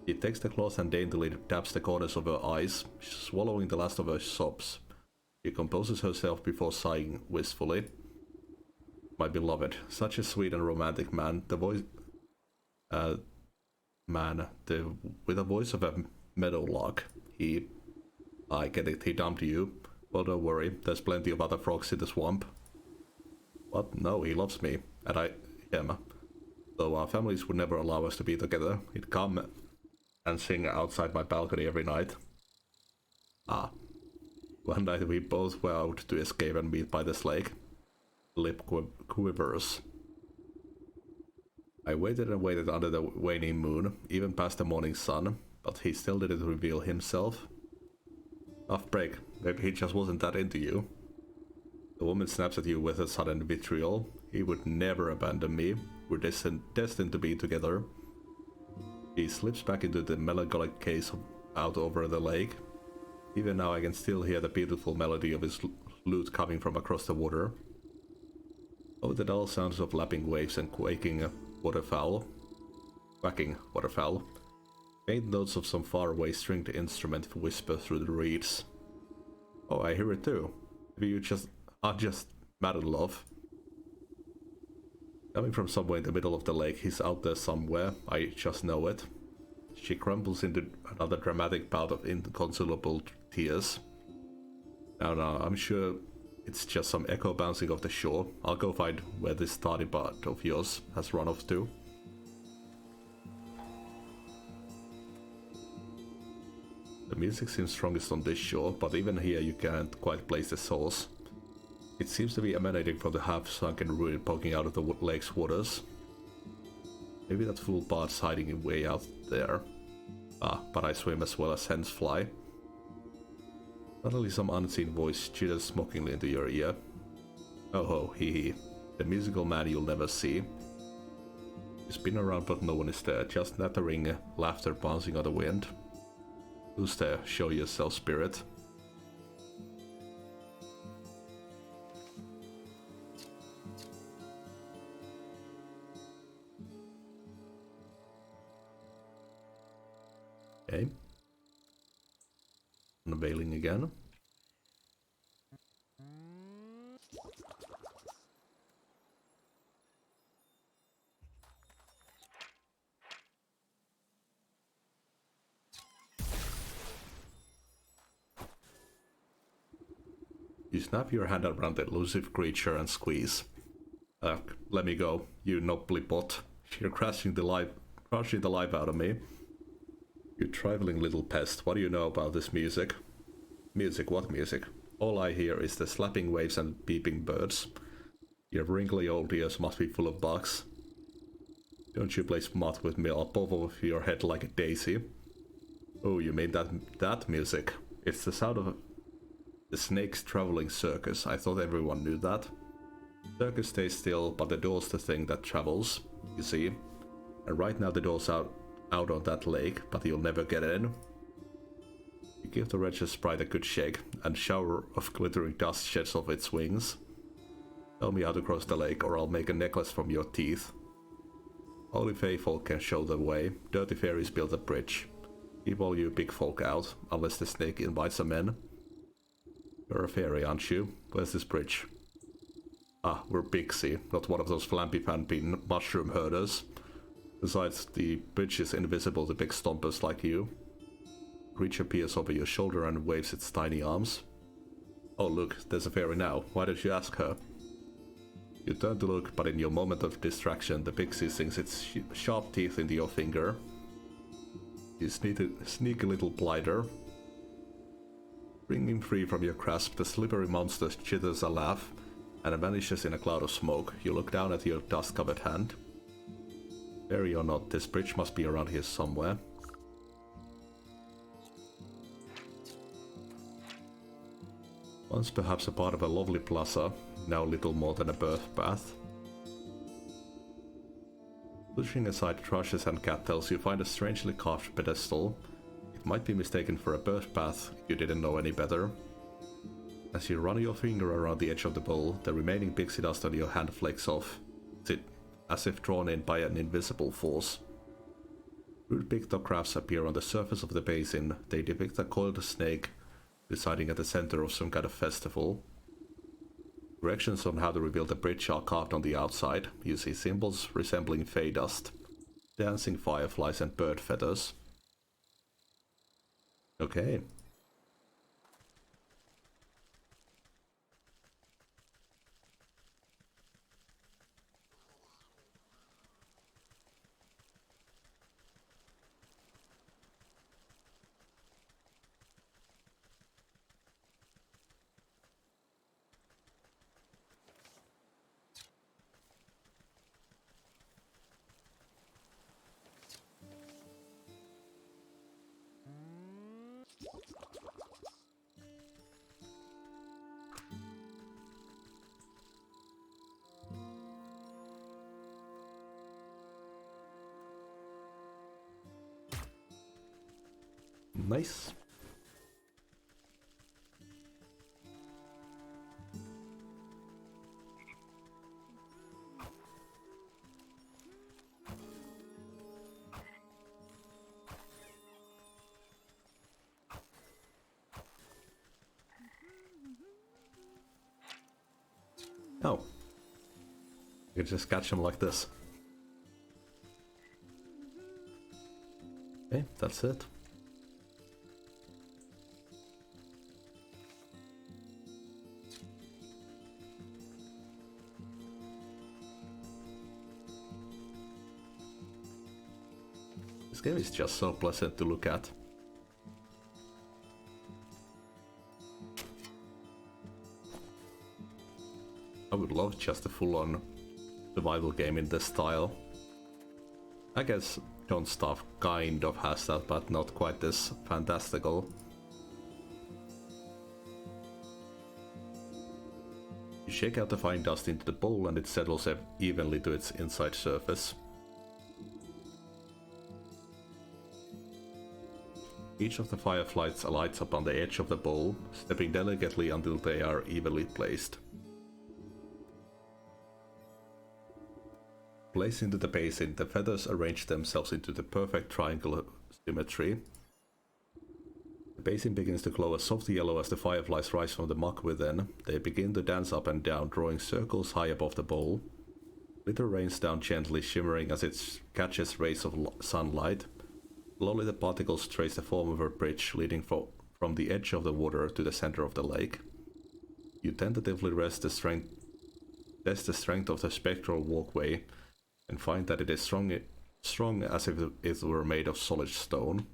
She takes the cloth and daintily taps the corners of her eyes, swallowing the last of her sobs. She composes herself before sighing wistfully. My beloved, such a sweet and romantic man, with a voice of a meadowlark. I get it, he dumped you. Well, don't worry, there's plenty of other frogs in the swamp. What? No, he loves me, and him. Though our families would never allow us to be together, he'd come and sing outside my balcony every night. One night we both were out to escape and meet by this lake. Lip quivers. I waited and waited under the waning moon, even past the morning sun, but he still didn't reveal himself. Tough break, maybe he just wasn't that into you. The woman snaps at you with a sudden vitriol. He would never abandon me. We're destined to be together. He slips back into the melancholic gaze out over the lake. Even now I can still hear the beautiful melody of his lute coming from across the water. Oh, the dull sounds of lapping waves and quaking waterfowl. Faint notes of some faraway stringed instrument whisper through the reeds. Oh, I hear it too. Maybe you are just mad in love. Coming from somewhere in the middle of the lake, he's out there somewhere. I just know it. She crumbles into another dramatic bout of inconsolable tears. Now, I'm sure it's just some echo bouncing off the shore. I'll go find where this tardy part of yours has run off to. The music seems strongest on this shore, but even here you can't quite place the source. It seems to be emanating from the half-sunken ruin poking out of the lake's waters. Maybe that fool part's hiding way out there. But I swim as well as hens fly. Suddenly some unseen voice chitters mockingly into your ear. Oh ho, hee hee. The musical man you'll never see. You spin around but no one is there, just nattering laughter bouncing on the wind. Who's there? Show yourself, spirit. Okay. Unveiling again. You snap your hand around the elusive creature and squeeze. Let me go, you nubbly bot. You're crushing the life out of me. You trifling little pest, what do you know about this music? Music? What music? All I hear is the slapping waves and beeping birds. Your wrinkly old ears must be full of bugs. Don't you play smart with me, I'll pop off your head like a daisy. Oh, you mean that music? It's the sound of the snake's traveling circus. I thought everyone knew that. Circus stays still, but the door's the thing that travels, you see. And right now the door's out on that lake, but you'll never get in. You give the wretched sprite a good shake, and shower of glittering dust sheds off its wings. Tell me how to cross the lake, or I'll make a necklace from your teeth. Only fey folk can show the way. Dirty fairies build a bridge. Keep all you big folk out, unless the snake invites them in. You're a fairy, aren't you? Where's this bridge? We're Pixie, not one of those flampy-pampy mushroom herders. Besides, the bridge is invisible to big stompers like you. Creature peers over your shoulder and waves its tiny arms. Oh look, there's a fairy now. Why don't you ask her? You turn to look, but in your moment of distraction, the pixie sinks its sharp teeth into your finger. You sneaky little blighter. Wringing free from your grasp, the slippery monster chitters a laugh and vanishes in a cloud of smoke. You look down at your dust-covered hand. Fairy or not, this bridge must be around here somewhere. Once perhaps a part of a lovely plaza, now little more than a birth bath. Pushing aside thrushes and cattails, you find a strangely carved pedestal. It might be mistaken for a birth bath if you didn't know any better. As you run your finger around the edge of the bowl, the remaining pixie dust on your hand flakes off, as if drawn in by an invisible force. Rude pictographs appear on the surface of the basin. They depict a coiled snake residing at the center of some kind of festival. Directions on how to rebuild the bridge are carved on the outside. You see symbols resembling fey dust, dancing fireflies and bird feathers. Okay. Nice. Oh. You can just catch them like this. Okay, that's it. This game is just so pleasant to look at. I would love just a full-on survival game in this style. I guess Don't Starve kind of has that, but not quite this fantastical. You shake out the fine dust into the bowl and it settles evenly to its inside surface. Each of the fireflies lights up on the edge of the bowl, stepping delicately until they are evenly placed. Placed into the basin, the feathers arrange themselves into the perfect triangular symmetry. The basin begins to glow a soft yellow as the fireflies rise from the muck within. They begin to dance up and down, drawing circles high above the bowl. Glitter rains down gently, shimmering as it catches rays of sunlight. Slowly the particles trace the form of a bridge leading from the edge of the water to the center of the lake. You tentatively test the strength of the spectral walkway, and find that it is strong as if it were made of solid stone.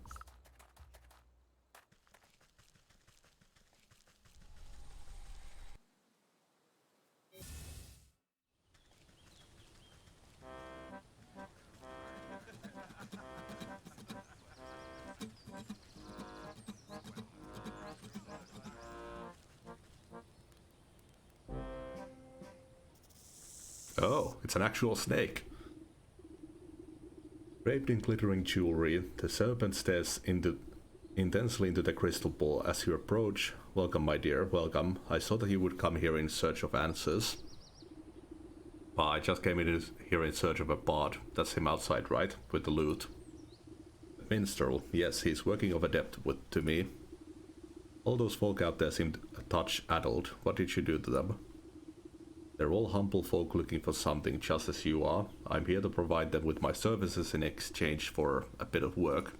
Oh, it's an actual snake. Draped in glittering jewelry, the serpent stares intensely into the crystal ball as you approach. Welcome, my dear, welcome. I saw that you would come here in search of answers. I just came in here in search of a bard. That's him outside, right? With the loot. A minstrel, yes, he's working of a depth to me. All those folk out there seemed a touch addled. What did you do to them? They're all humble folk looking for something, just as you are. I'm here to provide them with my services in exchange for a bit of work.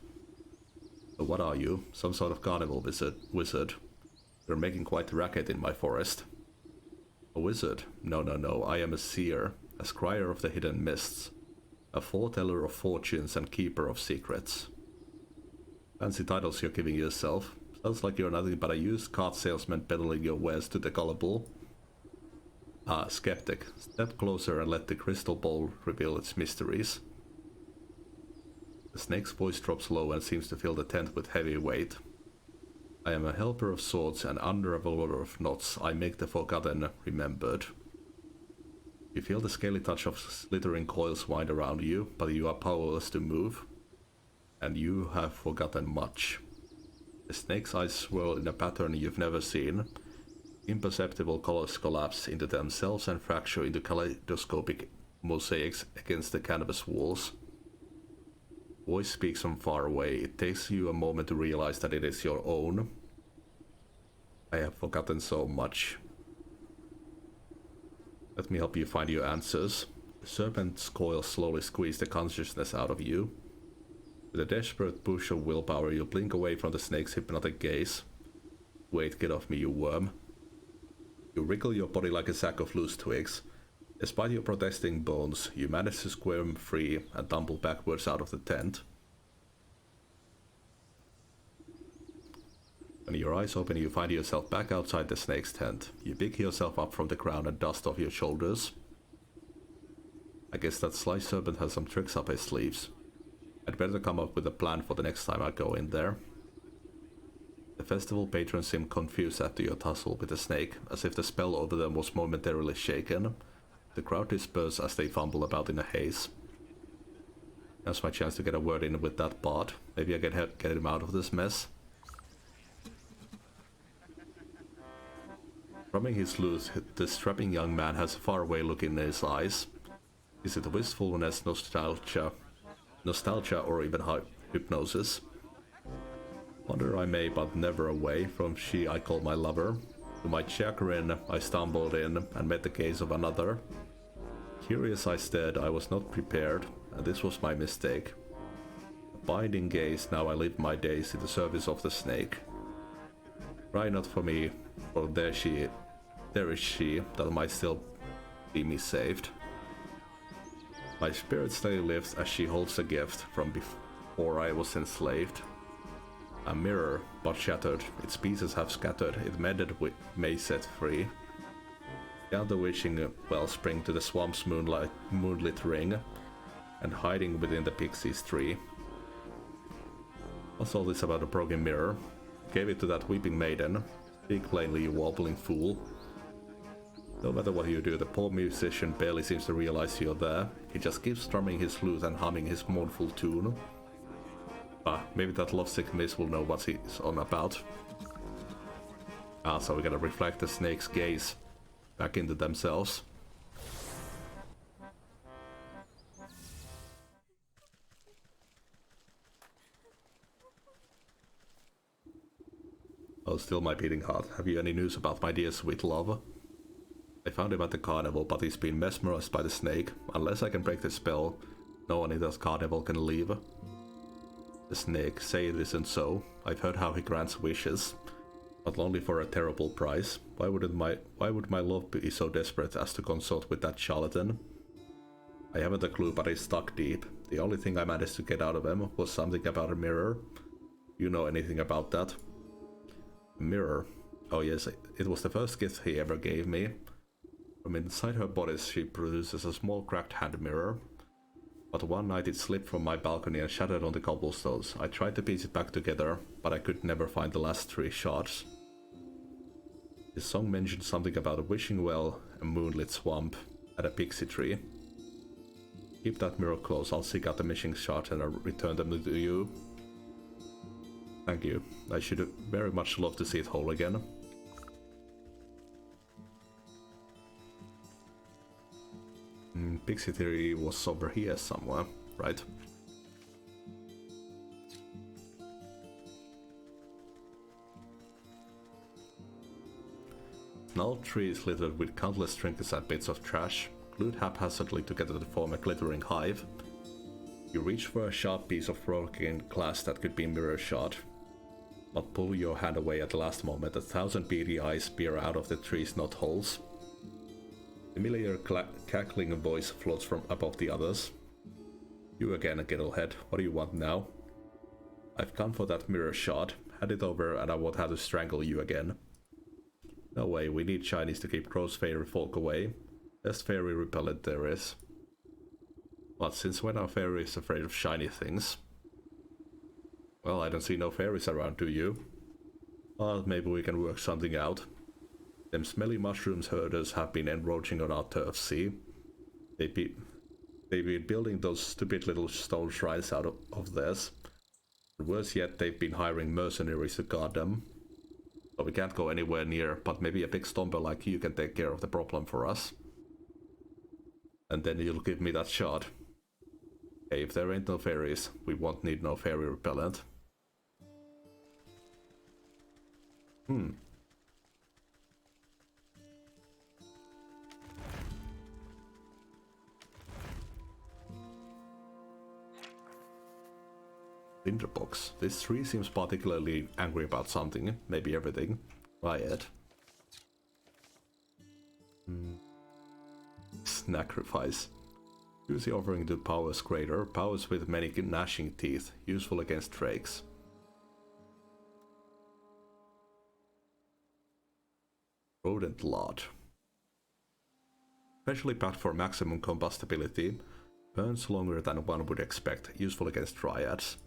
So what are you? Some sort of carnival wizard? You're making quite a racket in my forest. A wizard? No, no, no. I am a seer, a scryer of the hidden mists, a foreteller of fortunes and keeper of secrets. Fancy titles you're giving yourself. Sounds like you're nothing but a used cart salesman peddling your wares to the gullible. Ah, skeptic. Step closer and let the crystal ball reveal its mysteries. The snake's voice drops low and seems to fill the tent with heavy weight. I am a helper of swords and under a velour of knots I make the forgotten remembered. You feel the scaly touch of slithering coils wind around you, but you are powerless to move. And you have forgotten much. The snake's eyes swirl in a pattern you've never seen. Imperceptible colors collapse into themselves and fracture into kaleidoscopic mosaics against the canvas walls. Voice speaks from far away. It takes you a moment to realize that it is your own. I have forgotten so much. Let me help you find your answers. The serpent's coils slowly squeeze the consciousness out of you. With a desperate push of willpower, you blink away from the snake's hypnotic gaze. Wait, get off me, you worm. You wriggle your body like a sack of loose twigs. Despite your protesting bones, you manage to squirm free and tumble backwards out of the tent. When your eyes open, you find yourself back outside the snake's tent. You pick yourself up from the ground and dust off your shoulders. I guess that sly serpent has some tricks up his sleeves. I'd better come up with a plan for the next time I go in there. The festival patrons seem confused after your tussle with the snake, as if the spell over them was momentarily shaken. The crowd disperse as they fumble about in a haze. Now's my chance to get a word in with that bard. Maybe I can get him out of this mess. Drumming his lute, the strapping young man has a faraway look in his eyes. Is it wistfulness, nostalgia, or even hypnosis? Wonder I may, but never away from she I call my lover. To my chagrin, I stumbled in and met the gaze of another. Curious I stared, I was not prepared, and this was my mistake. A binding gaze, now I live my days in the service of the snake. Cry not for me, for there is she, that might still be me saved. My spirit steadily lives as she holds a gift from before I was enslaved. A mirror, but shattered, its pieces have scattered, it mended may set free. Down the wishing wellspring to the swamp's moonlit ring, and hiding within the pixie's tree. What's all this about a broken mirror? Gave it to that weeping maiden. Speak plainly, you wobbling fool. No matter what you do, the poor musician barely seems to realize you're there. He just keeps strumming his lute and humming his mournful tune. Maybe that lovesick miss will know what he's on about. So we gotta reflect the snake's gaze back into themselves. Oh, still my beating heart. Have you any news about my dear sweet love? I found him at the carnival, but he's been mesmerized by the snake. Unless I can break the spell, no one in that carnival can leave. The snake, say it isn't so. I've heard how he grants wishes, but only for a terrible price. Why would my love be so desperate as to consort with that charlatan? I haven't a clue, but he's stuck deep. The only thing I managed to get out of him was something about a mirror. You know anything about that? A mirror? Oh yes, it was the first gift he ever gave me. From inside her bodice she produces a small cracked hand mirror. But one night it slipped from my balcony and shattered on the cobblestones. I tried to piece it back together, but I could never find the last 3 shards. This song mentioned something about a wishing well, a moonlit swamp, and a pixie tree. Keep that mirror close, I'll seek out the missing shards and I'll return them to you. Thank you. I should very much love to see it whole again. Pixie theory was over here somewhere, right? An old tree is littered with countless trinkets and bits of trash, glued haphazardly together to form a glittering hive. You reach for a sharp piece of broken glass that could be mirror shard, but pull your hand away at the last moment. 1,000 beady eyes peer out of the tree's knot holes. Familiar cackling voice floats from above the others. You again, Gittlehead. What do you want now? I've come for that mirror shard. Hand it over and I won't have to strangle you again. No way, we need shinies to keep gross fairy folk away. Best fairy repellent there is. But since when are fairies afraid of shiny things? Well, I don't see no fairies around, do you? Well, maybe we can work something out. Them smelly mushrooms herders have been encroaching on our turf, see? They've been building those stupid little stone shrines out of this. And worse yet, they've been hiring mercenaries to guard them. So we can't go anywhere near, but maybe a big stomper like you can take care of the problem for us. And then you'll give me that shard. Hey, if there ain't no fairies, we won't need no fairy repellent. Tinderbox. This tree seems particularly angry about something, maybe everything. Try it. Sacrifice. Use the offering to powers greater. Powers with many gnashing teeth. Useful against drakes. Rodent Lard. Especially bad for maximum combustibility. Burns longer than one would expect. Useful against dryads.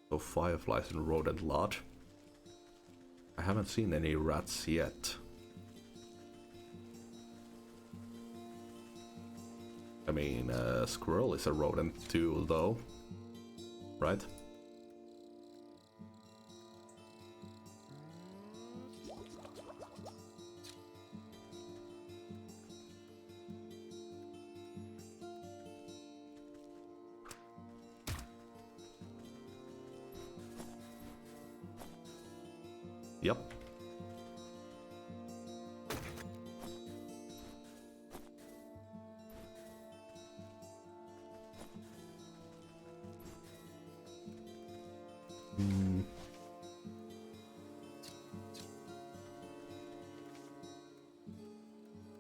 So fireflies and rodent lard. I haven't seen any rats yet. I mean, squirrel is a rodent too, though. Right? Yep.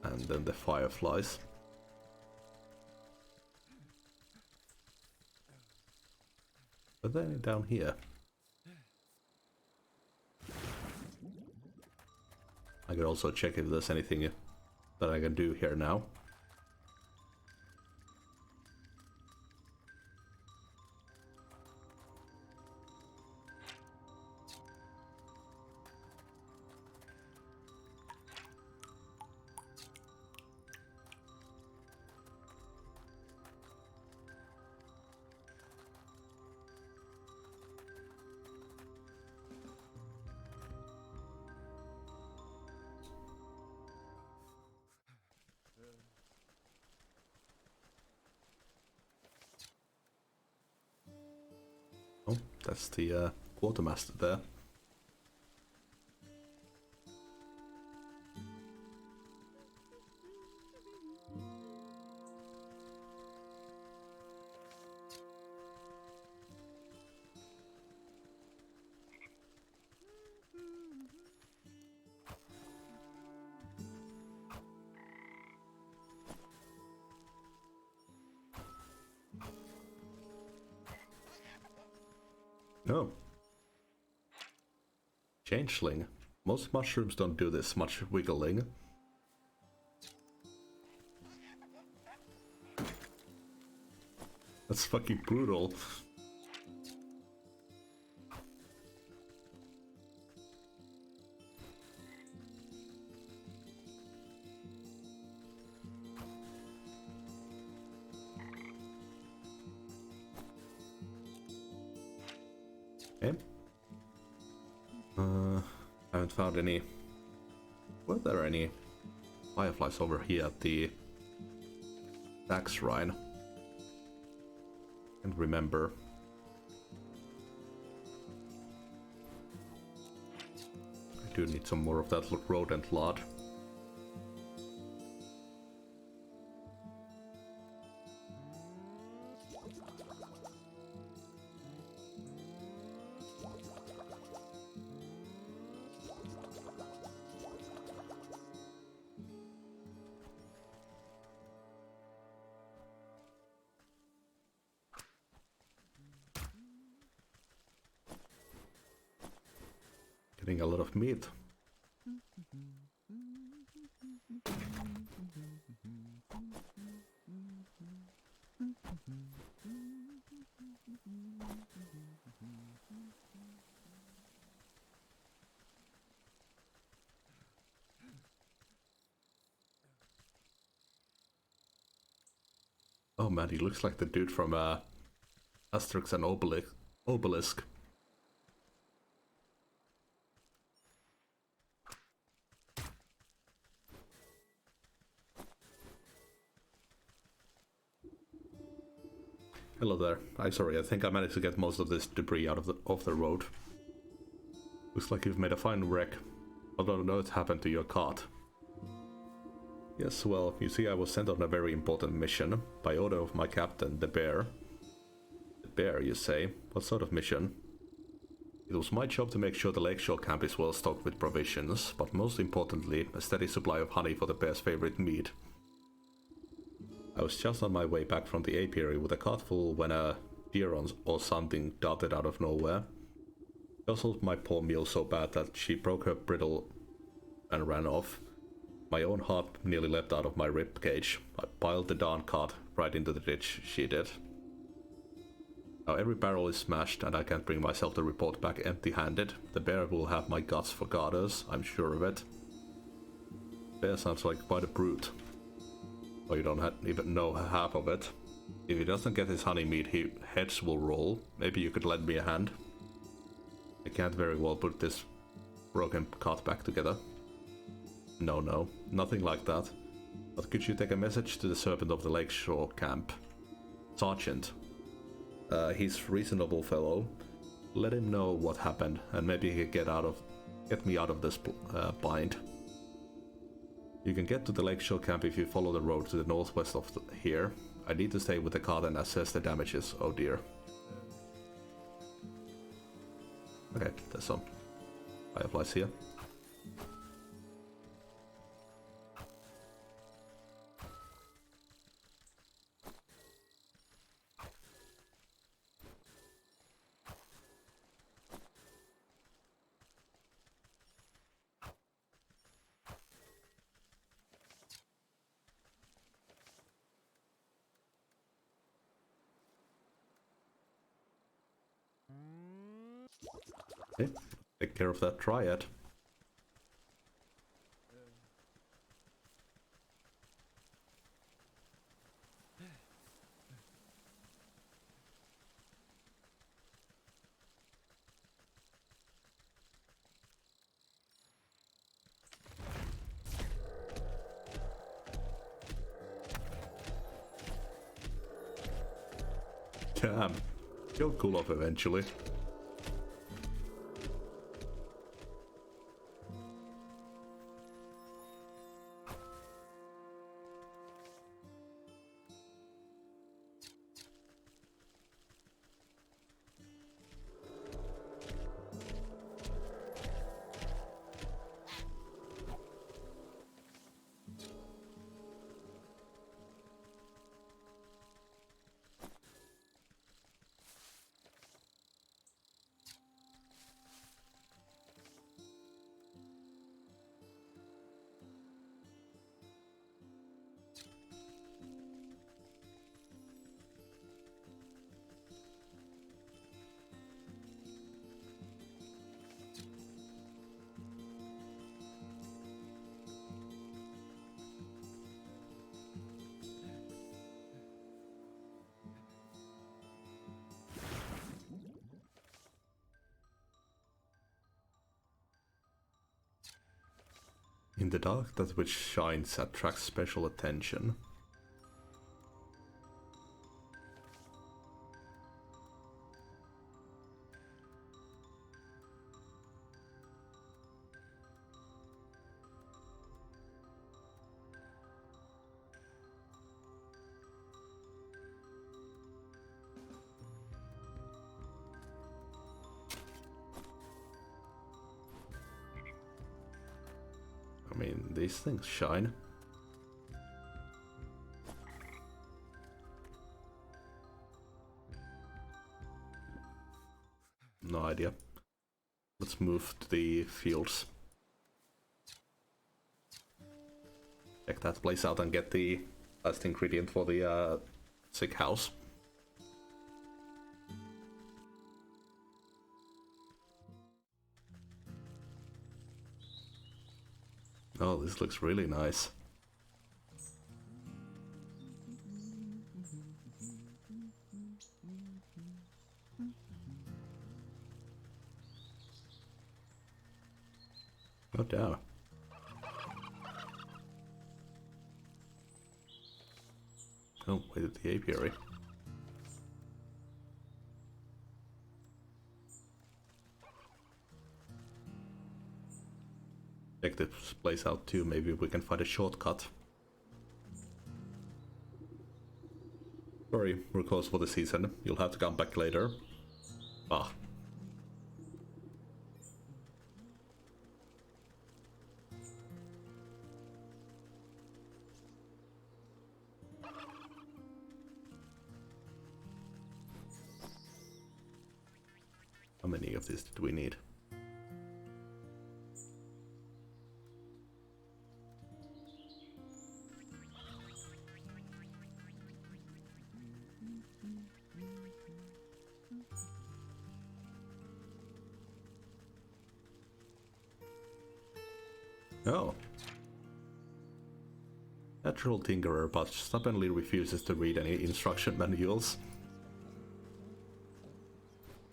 And then the fireflies. But then down here. I could also check if there's anything that I can do here now. Oh, that's the quartermaster there. No. Changeling. Most mushrooms don't do this much wiggling. That's fucking brutal. Okay. I haven't found any. Were there any fireflies over here at the Stag Shrine? Can't remember. I do need some more of that rodent lard. Getting a lot of meat. Oh man, he looks like the dude from Asterix and Obelisk. Hello there. I'm sorry, I think I managed to get most of this debris out of the road. Looks like you've made a fine wreck. Although no, it happened to your cart. Yes, well, you see, I was sent on a very important mission by order of my captain, the Bear. The Bear, you say? What sort of mission? It was my job to make sure the lakeshore camp is well stocked with provisions, but most importantly, a steady supply of honey for the bear's favorite meat. I was just on my way back from the apiary with a cart full when a deer or something darted out of nowhere. Jostled my poor mule so bad that she broke her bridle and ran off. My own heart nearly leapt out of my rib cage. I piled the darn cart right into the ditch, she did. Now every barrel is smashed and I can't bring myself to report back empty-handed. The bear will have my guts for garters, I'm sure of it. Bear sounds like quite a brute. Or you don't even know half of it. If he doesn't get his honey meat, heads will roll. Maybe you could lend me a hand. I can't very well put this broken cart back together. No, nothing like that. But could you take a message to the Serpent of the Lakeshore camp? Sergeant. He's a reasonable fellow. Let him know what happened, and maybe he can get me out of this bind. You can get to the Lakeshore camp if you follow the road to the northwest of here. I need to stay with the cart and assess the damages, oh dear. Okay, there's some fireflies here. Okay, take care of that triad. Damn, he'll cool off eventually. In the dark, that which shines attracts special attention. I mean, these things shine. No idea. Let's move to the fields. Check that place out and get the last ingredient for the sick house. Oh, this looks really nice. Oh, damn. Oh, wait, the apiary. Check this place out too, maybe we can find a shortcut. Sorry, we're closed for the season. You'll have to come back later. Ah. How many of these did we need? Oh. Natural tinkerer, but stubbornly refuses to read any instruction manuals.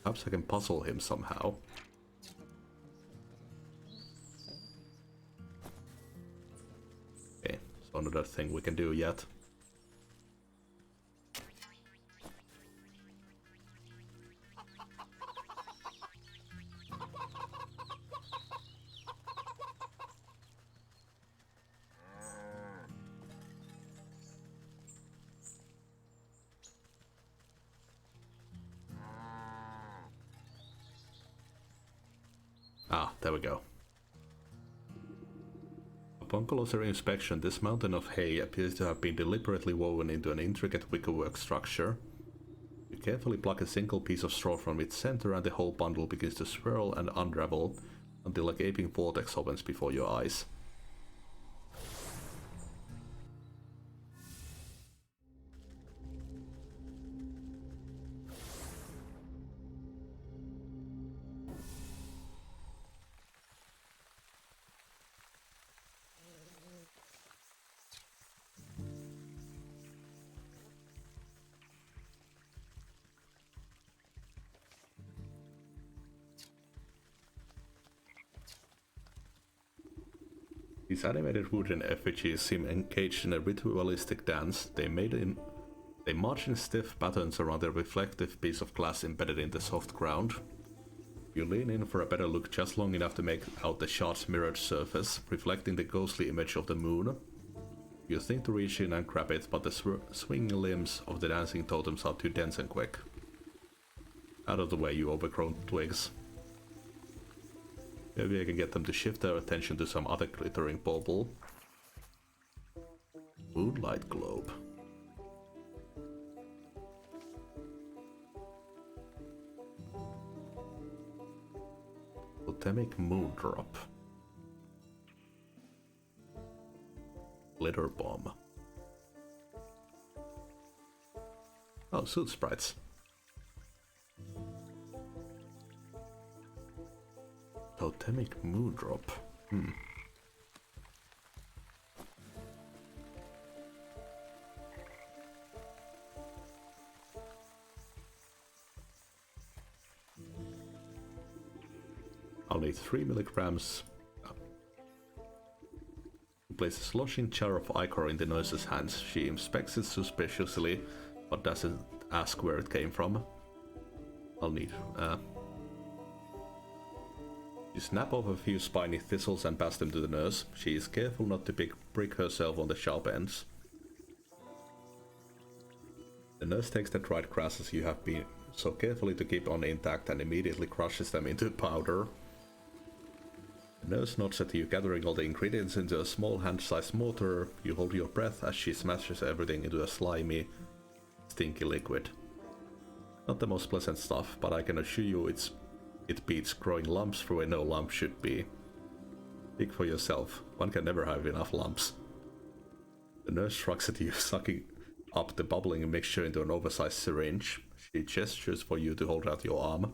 Perhaps I can puzzle him somehow. Okay, so another thing we can do yet. Ah, there we go. Upon closer inspection, this mountain of hay appears to have been deliberately woven into an intricate wickerwork structure. You carefully pluck a single piece of straw from its center and the whole bundle begins to swirl and unravel until a gaping vortex opens before your eyes. These animated wooden effigies seem engaged in a ritualistic dance. They march in stiff patterns around a reflective piece of glass embedded in the soft ground. You lean in for a better look just long enough to make out the shard's mirrored surface, reflecting the ghostly image of the moon. You think to reach in and grab it, but the swinging limbs of the dancing totems are too dense and quick. Out of the way, you overgrown twigs. Maybe I can get them to shift their attention to some other glittering bauble. Moonlight globe. Totemic moon drop. Glitter bomb. Oh, suit sprites. Totemic moon drop. I'll need 3 milligrams. Place a sloshing jar of ichor in the nurse's hands. She inspects it suspiciously, but doesn't ask where it came from. I'll need... You snap off a few spiny thistles and pass them to the nurse. She is careful not to prick herself on the sharp ends. The nurse takes the dried grasses you have been so carefully to keep on intact and immediately crushes them into powder. The nurse nods at you, gathering all the ingredients into a small hand-sized mortar. You hold your breath as she smashes everything into a slimy, stinky liquid. Not the most pleasant stuff, but I can assure you it beats growing lumps through where no lump should be. Think for yourself, one can never have enough lumps. The nurse shrugs at you, sucking up the bubbling mixture into an oversized syringe. She gestures for you to hold out your arm.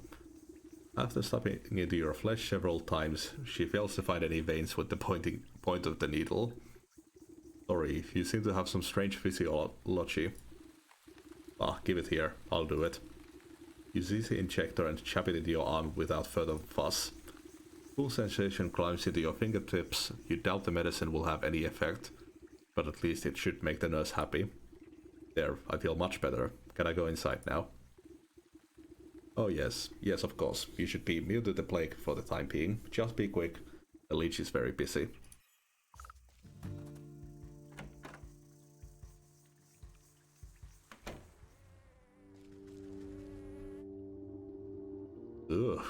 After stuffing into your flesh several times, she fails to find any veins with the point of the needle. Sorry, you seem to have some strange physiology. Ah, give it here, I'll do it. You seize the injector and chap it into your arm without further fuss. Full sensation climbs into your fingertips. You doubt the medicine will have any effect, but at least it should make the nurse happy. There, I feel much better. Can I go inside now? Oh yes, yes of course. You should be immune to the plague for the time being. Just be quick. The leech is very busy. Ugh.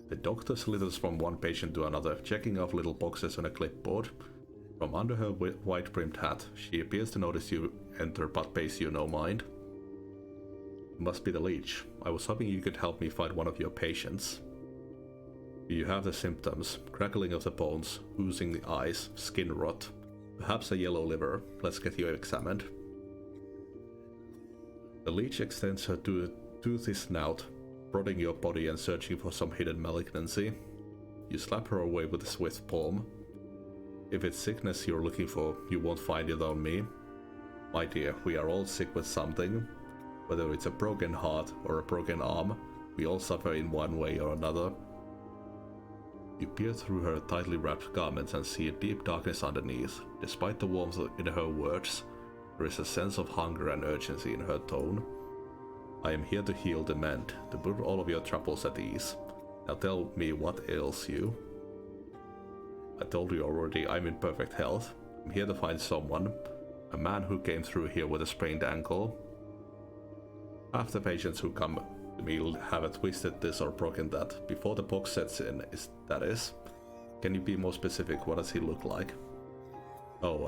The doctor slithers from one patient to another, checking off little boxes on a clipboard. From under her white-brimmed hat, she appears to notice you enter but pays you no mind. It must be the leech. I was hoping you could help me find one of your patients. You have the symptoms: crackling of the bones, oozing the eyes, skin rot, perhaps a yellow liver. Let's get you examined. The leech extends her toothy snout, prodding your body and searching for some hidden malignancy. You slap her away with a swift palm. If it's sickness you're looking for, you won't find it on me. My dear, we are all sick with something. Whether it's a broken heart or a broken arm, we all suffer in one way or another. You peer through her tightly wrapped garments and see a deep darkness underneath. Despite the warmth in her words, there is a sense of hunger and urgency in her tone. I am here to heal the mend, to put all of your troubles at ease. Now tell me what ails you. I told you already, I'm in perfect health. I'm here to find someone. A man who came through here with a sprained ankle. Half the patients who come to me have a twisted this or broken that. Before the pox sets in, that is. Can you be more specific? What does he look like? Oh,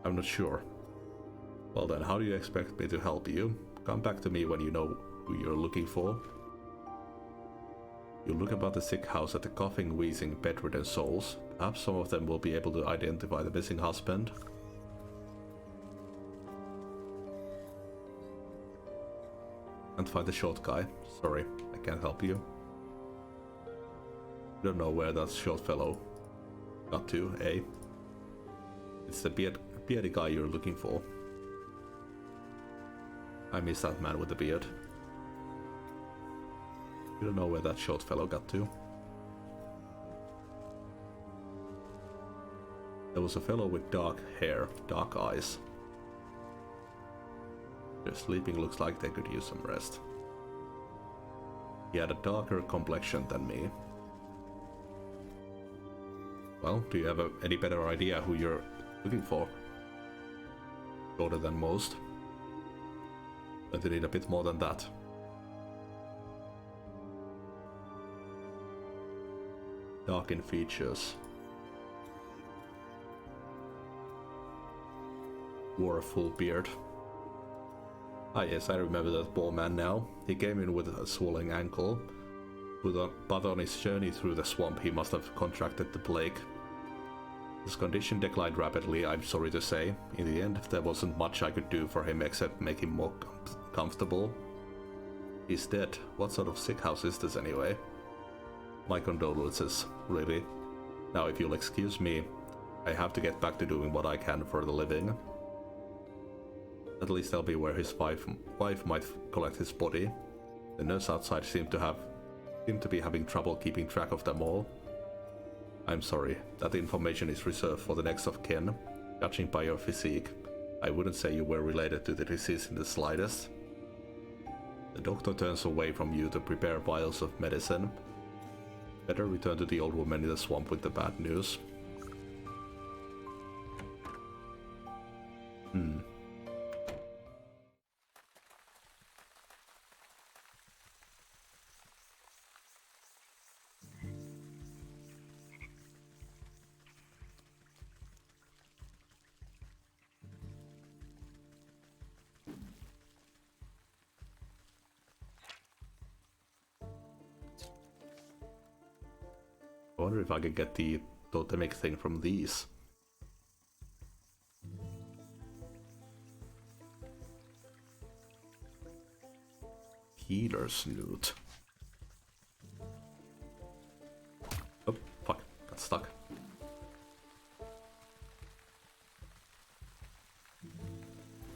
I'm not sure. Well then, how do you expect me to help you? Come back to me when you know who you're looking for. You look about the sick house at the coughing, wheezing, bedridden souls. Perhaps some of them will be able to identify the missing husband. Can't find the short guy. Sorry, I can't help you. Don't know where that short fellow got to, eh? It's the beardy guy you're looking for. I miss that man with the beard. You don't know where that short fellow got to. There was a fellow with dark hair, dark eyes. They're sleeping, looks like they could use some rest. He had a darker complexion than me. Well, do you have any better idea who you're looking for? Shorter than most. But you need a bit more than that. Dark in features. Wore a full beard. Ah yes, I remember that poor man now. He came in with a swollen ankle, but on his journey through the swamp he must have contracted the plague. His condition declined rapidly, I'm sorry to say. In the end, there wasn't much I could do for him except make him more comfortable. He's dead. What sort of sick house is this anyway? My condolences, really. Now if you'll excuse me, I have to get back to doing what I can for the living. At least I'll be where his wife might collect his body. The nurse outside seemed to be having trouble keeping track of them all. I'm sorry, that information is reserved for the next of kin. Judging by your physique, I wouldn't say you were related to the deceased in the slightest. The doctor turns away from you to prepare vials of medicine. Better return to the old woman in the swamp with the bad news. I wonder if I could get the totemic thing from these. Healer snoot. Oh, fuck. Got stuck.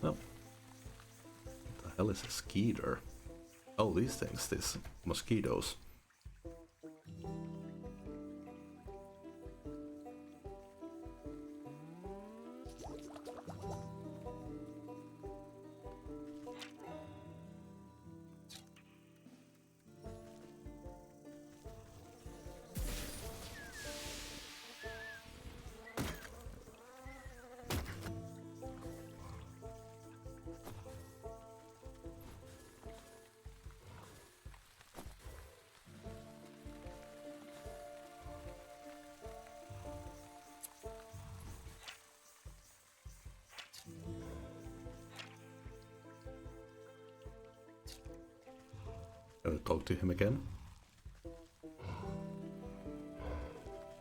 Oh. What the hell is a skeeter? Oh, these things. These mosquitoes. Try to talk to him again.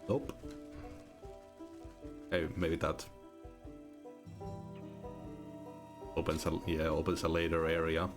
Nope. Hey, maybe that opens a later area.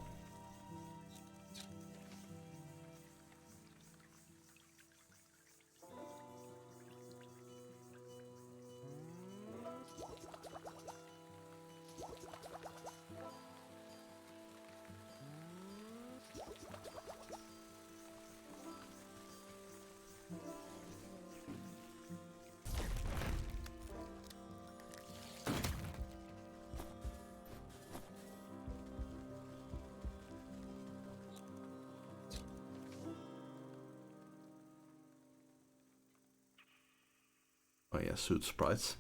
Oh yeah, suit sprites.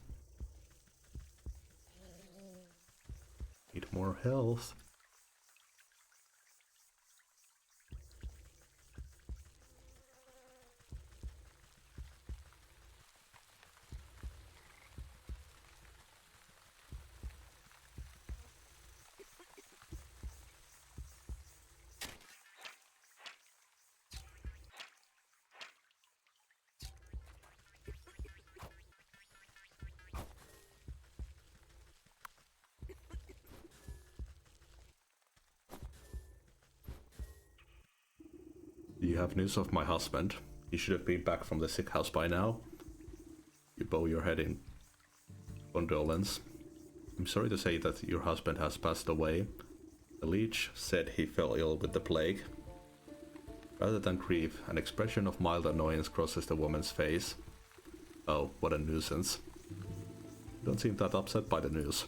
Need more health. Do you have news of my husband? He should have been back from the sick house by now. You bow your head in condolence. I'm sorry to say that your husband has passed away. The leech said he fell ill with the plague. Rather than grief, an expression of mild annoyance crosses the woman's face. Oh, what a nuisance. You don't seem that upset by the news.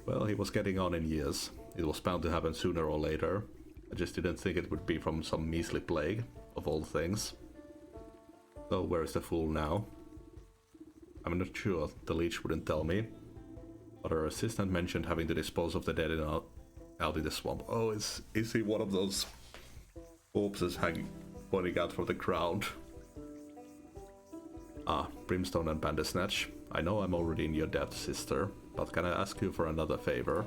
Well, he was getting on in years. It was bound to happen sooner or later. I just didn't think it would be from some measly plague, of all things. So where is the fool now? I'm not sure, the leech wouldn't tell me. But her assistant mentioned having to dispose of the dead out in the swamp. Oh, is he one of those corpses pointing out from the ground? Ah, Brimstone and Bandersnatch. I know I'm already in your debt, sister, but can I ask you for another favor?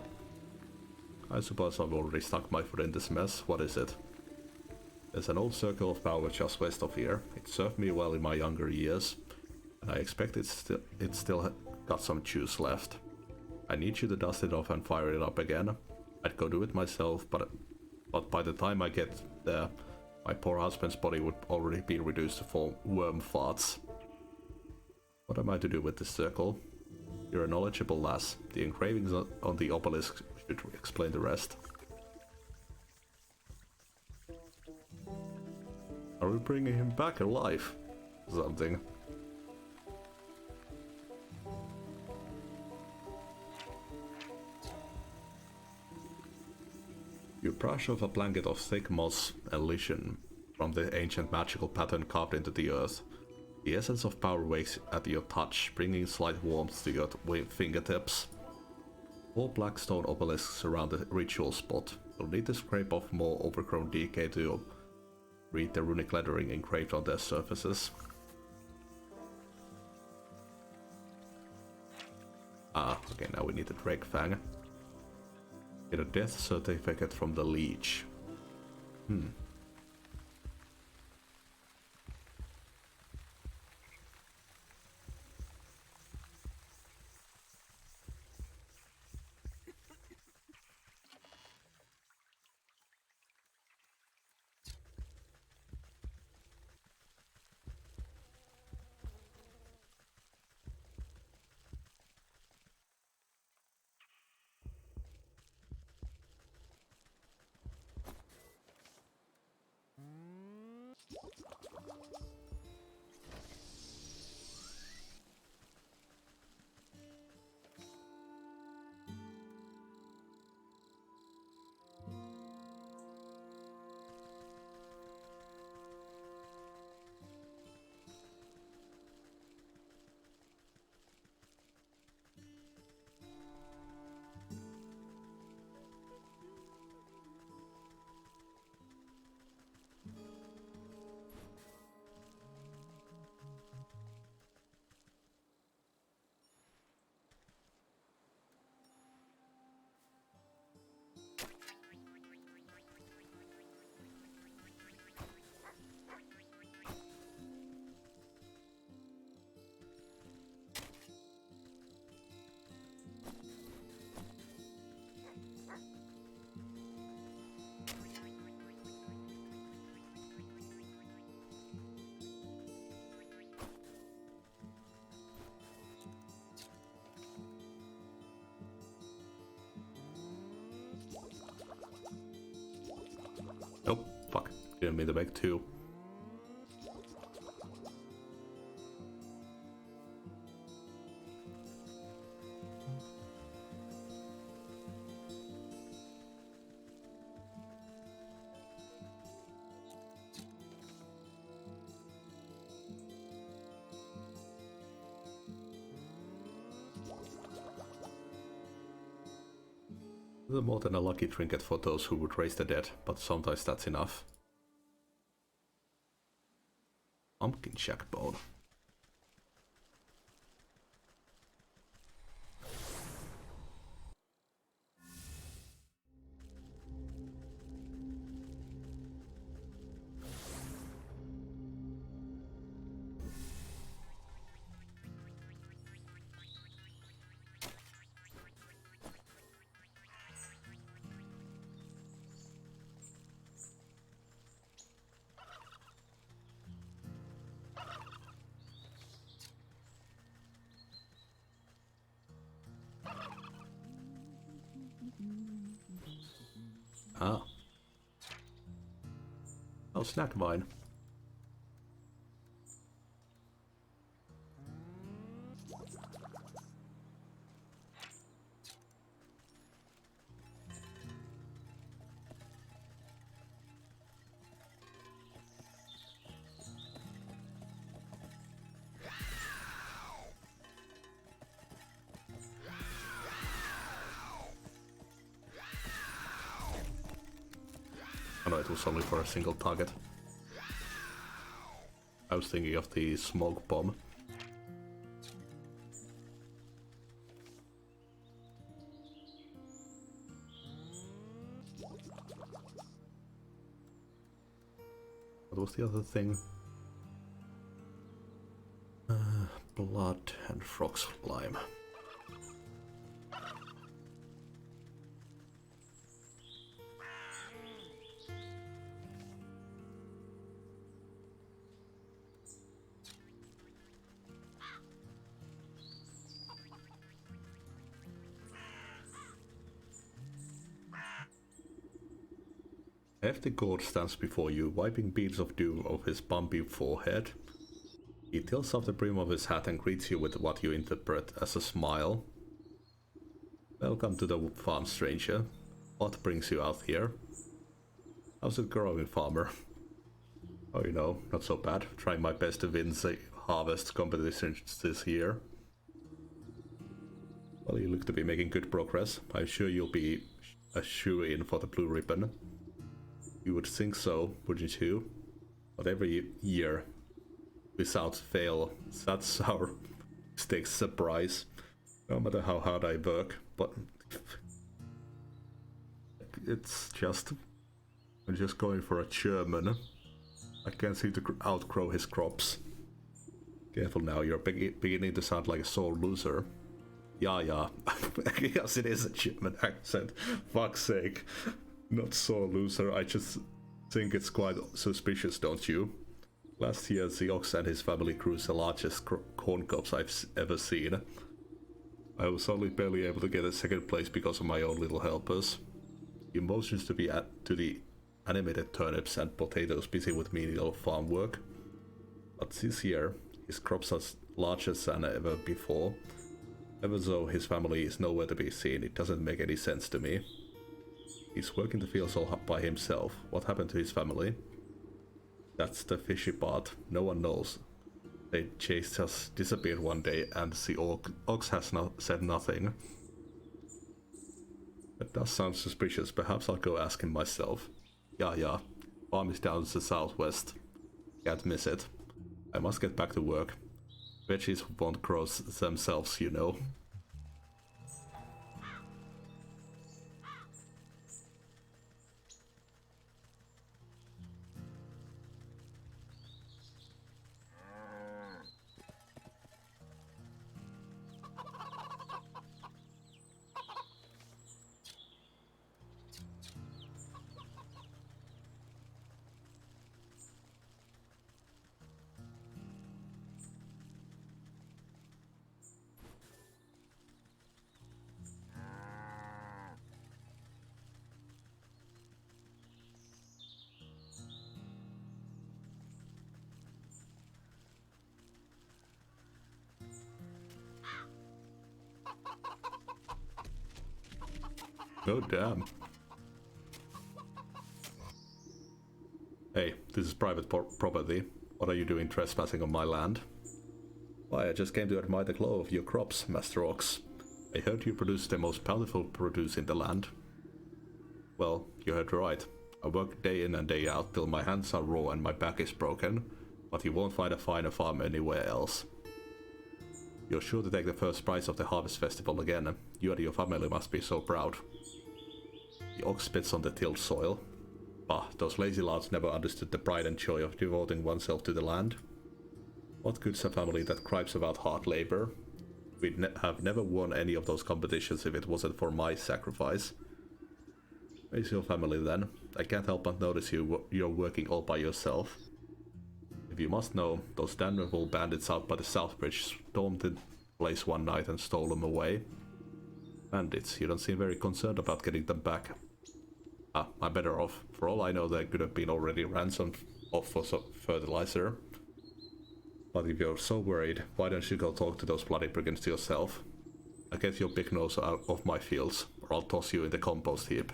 I suppose I've already stuck my foot in this mess. What is it? There's an old circle of power just west of here. It served me well in my younger years, and I expect it's still got some juice left. I need you to dust it off and fire it up again. I'd go do it myself, but by the time I get there, my poor husband's body would already be reduced to worm farts. What am I to do with this circle? You're a knowledgeable lass. The engravings on the obelisk should explain the rest. Are we bringing him back alive? Something. You brush off a blanket of thick moss and lichen from the ancient magical pattern carved into the earth. The essence of power wakes at your touch, bringing slight warmth to your fingertips. 4 black stone obelisks surround the ritual spot. You'll need to scrape off more overgrown decay to read the runic lettering engraved on their surfaces. Ah, okay, now we need the Drake Fang. Get a death certificate from the leech. Didn't mean to make two. Little more than a lucky trinket for those who would raise the dead, but sometimes that's enough. Pumpkin shack bone. Ah. Oh, snack vine. Oh no, it was only for a single target. I was thinking of the smoke bomb. What was the other thing? Blood and frog slime. Hefty god stands before you, wiping beads of dew off his bumpy forehead. He tilts off the brim of his hat and greets you with what you interpret as a smile. Welcome to the farm, stranger. What brings you out here? How's it growing, farmer? Oh, you know, not so bad. Trying my best to win the harvest competitions this year. Well, you look to be making good progress. I'm sure you'll be a shoe-in for the blue ribbon. You would think so, wouldn't you? But every year, without fail, that's our stakes surprise. No matter how hard I work, but it's just... I'm just going for a German. I can't seem to outgrow his crops. Careful now, you're beginning to sound like a sore loser. Yeah. Yes, it is a German accent. Fuck's sake. Not sore loser, I just think it's quite suspicious, don't you? Last year, the ox and his family grew the largest corn cobs I've ever seen. I was only barely able to get a second place because of my own little helpers. He motions to the animated turnips and potatoes busy with menial farm work. But this year, his crops are larger than ever before. Even though his family is nowhere to be seen, it doesn't make any sense to me. He's working the fields all by himself. What happened to his family? That's the fishy part. No one knows. They just disappeared one day and the ox has said nothing. That does sound suspicious. Perhaps I'll go ask him myself. Yeah. Farm is down to the southwest. Can't miss it. I must get back to work. Veggies won't grow themselves, you know. Oh damn. Hey, this is private property. What are you doing trespassing on my land? Why, I just came to admire the glow of your crops, Master Ox. I heard you produce the most bountiful produce in the land. Well, you heard right. I work day in and day out till my hands are raw and my back is broken, but you won't find a finer farm anywhere else. You're sure to take the first prize of the Harvest Festival again. You and your family must be so proud. The ox spits on the tilled soil. Bah, those lazy lads never understood the pride and joy of devoting oneself to the land. What good's a family that gripes about hard labor? We'd have never won any of those competitions if it wasn't for my sacrifice. Where's your family then? I can't help but notice you're working all by yourself. If you must know, those damnable bandits out by the South Bridge stormed the place one night and stole them away. Bandits, you don't seem very concerned about getting them back. Ah, I'm better off. For all I know, they could have been already ransomed off for some fertilizer. But if you're so worried, why don't you go talk to those bloody brigands yourself? I'll get your big nose out of my fields, or I'll toss you in the compost heap.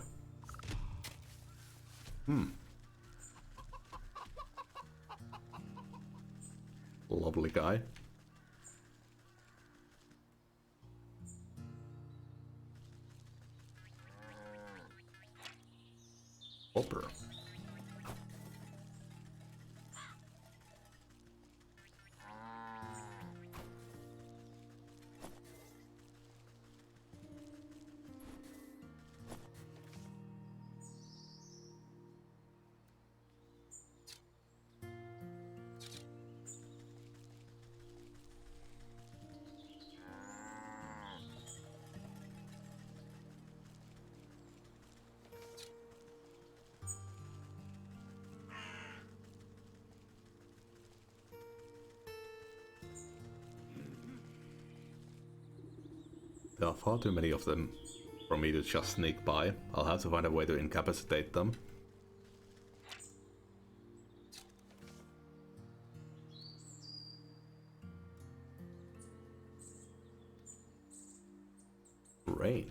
Lovely guy. Hopper. There are far too many of them for me to just sneak by. I'll have to find a way to incapacitate them. Rain.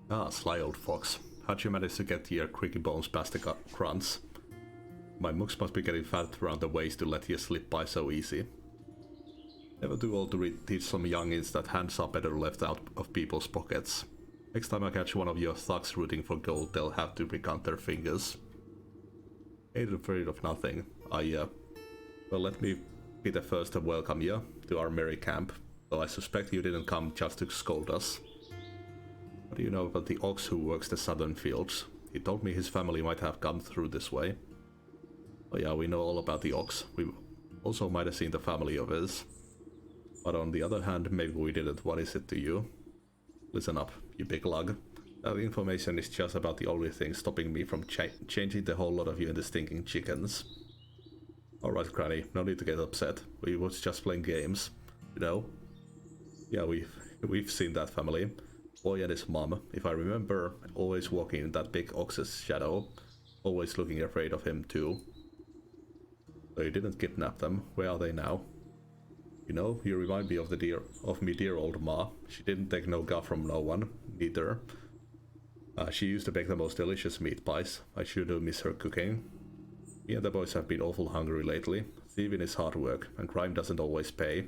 Ah, sly old fox. How'd you manage to get your creaky bones past the grunts? My mooks must be getting fat around the waist to let you slip by so easy. Never too old to teach some youngins that hands are better left out of people's pockets. Next time I catch one of your thugs rooting for gold, they'll have to recount their fingers. Ain't afraid of nothing. Well, let me be the first to welcome you to our merry camp, though I suspect you didn't come just to scold us. What do you know about the ox who works the southern fields? He told me his family might have come through this way. Oh yeah, we know all about the ox. We also might have seen the family of his. But on the other hand, maybe we didn't. What is it to you? Listen up, you big lug. That information is just about the only thing stopping me from changing the whole lot of you into stinking chickens. Alright, Granny, no need to get upset. We was just playing games, you know? Yeah, we've seen that family. Boy and his mom, if I remember, always walking in that big ox's shadow. Always looking afraid of him too. So you didn't kidnap them. Where are they now? You know, you remind me of me dear old ma. She didn't take no guff from no one, neither. She used to bake the most delicious meat pies. I sure do miss her cooking. Me and the boys have been awful hungry lately. Thieving is hard work, and crime doesn't always pay.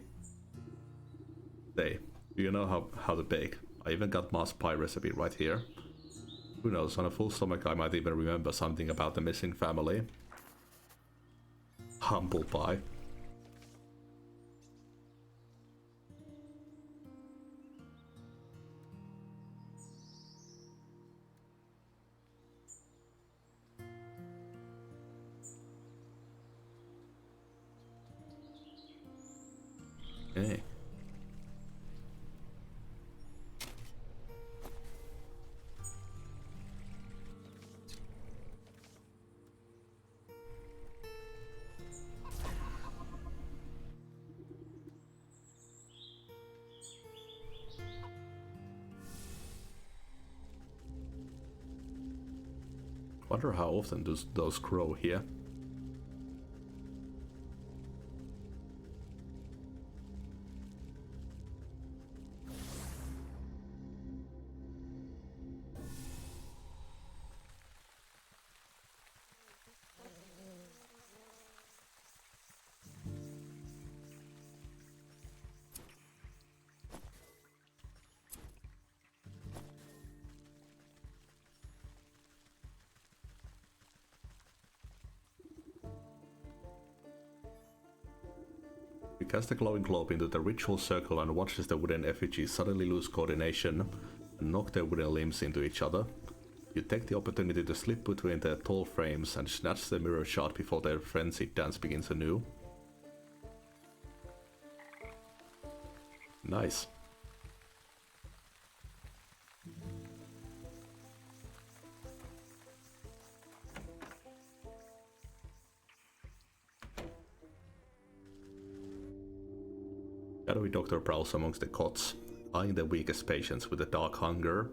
Say, do you know how to bake? I even got Ma's pie recipe right here. Who knows, on a full stomach I might even remember something about the missing family. Humble pie. Hey. Wonder how often those grow here. You cast the glowing globe into the ritual circle and watch as the wooden effigies suddenly lose coordination and knock their wooden limbs into each other. You take the opportunity to slip between their tall frames and snatch the mirror shot before their frenzied dance begins anew. Nice. Shadowy Doctor prowls amongst the cots, eyeing the weakest patients with a dark hunger.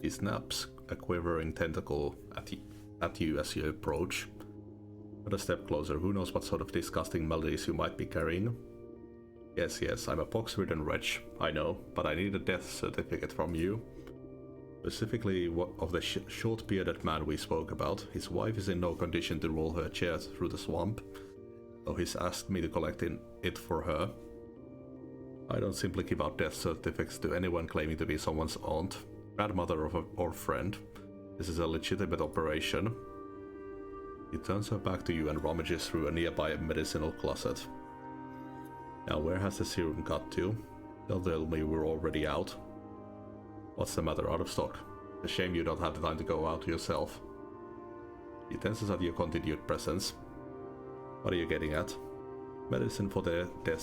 He snaps a quivering tentacle at you as you approach. But a step closer, who knows what sort of disgusting maladies you might be carrying? Yes, I'm a pox-ridden wretch, I know, but I need a death certificate from you. Specifically of the short-bearded man we spoke about. His wife is in no condition to roll her chair through the swamp, so he's asked me to collect it for her. I don't simply give out death certificates to anyone claiming to be someone's aunt, grandmother, or friend. This is a legitimate operation. He turns her back to you and rummages through a nearby medicinal closet. Now where has the serum got to? Don't tell me we're already out. What's the matter, out of stock? It's a shame you don't have the time to go out yourself. He tenses at your continued presence. What are you getting at? Medicine for the death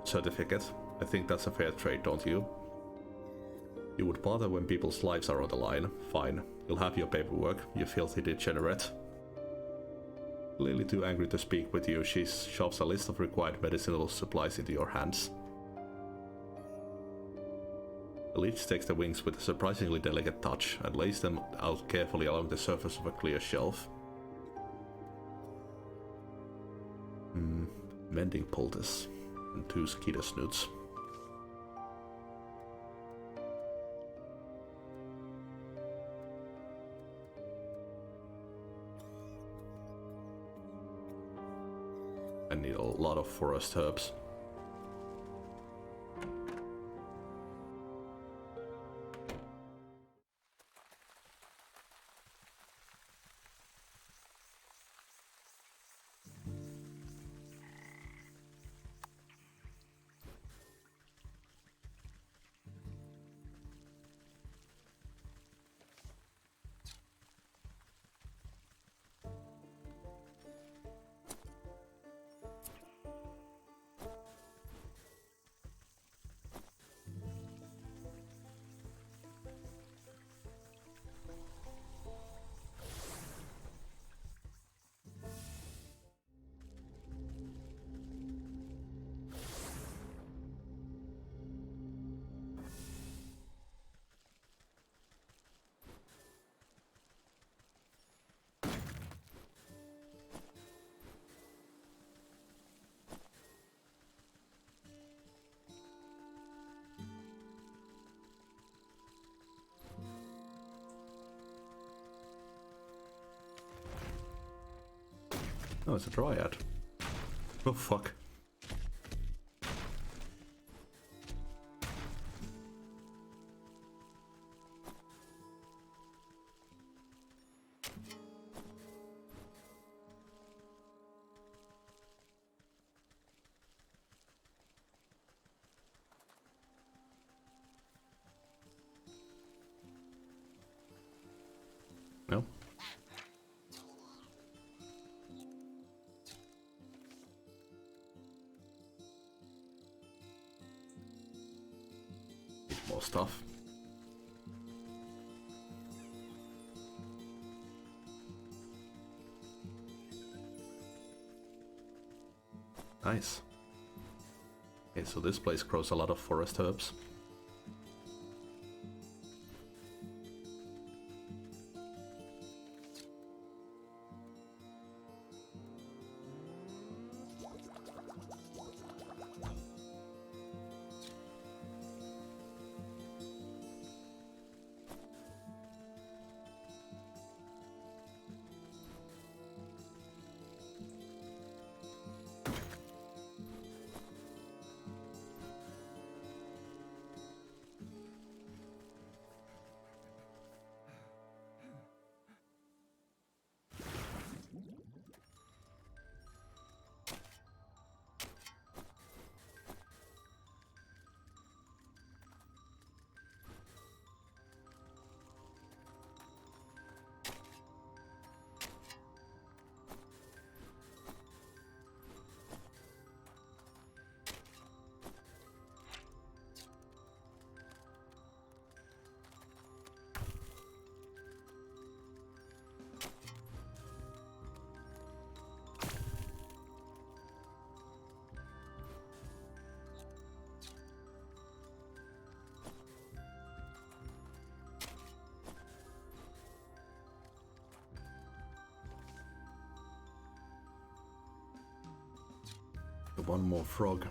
certificate. I think that's a fair trade, don't you? You would bother when people's lives are on the line. Fine, you'll have your paperwork, you filthy degenerate. Clearly too angry to speak with you, she shoves a list of required medicinal supplies into your hands. The leech takes the wings with a surprisingly delicate touch and lays them out carefully along the surface of a clear shelf. Mending poultice and 2 skeeter snoots. I need a lot of forest herbs. Oh, it's a dryad. Oh fuck. stuff. Nice. Okay, so this place grows a lot of forest herbs. One more frog.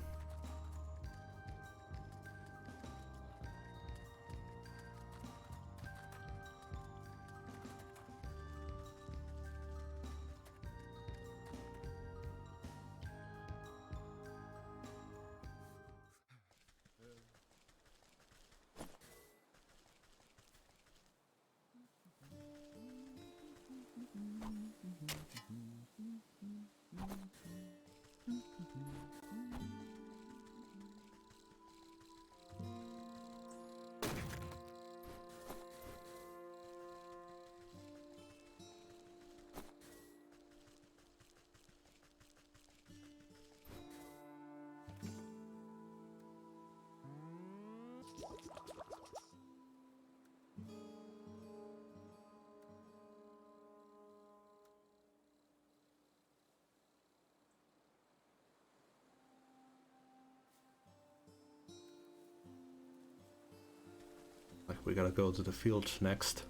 Like, we gotta go to the field next.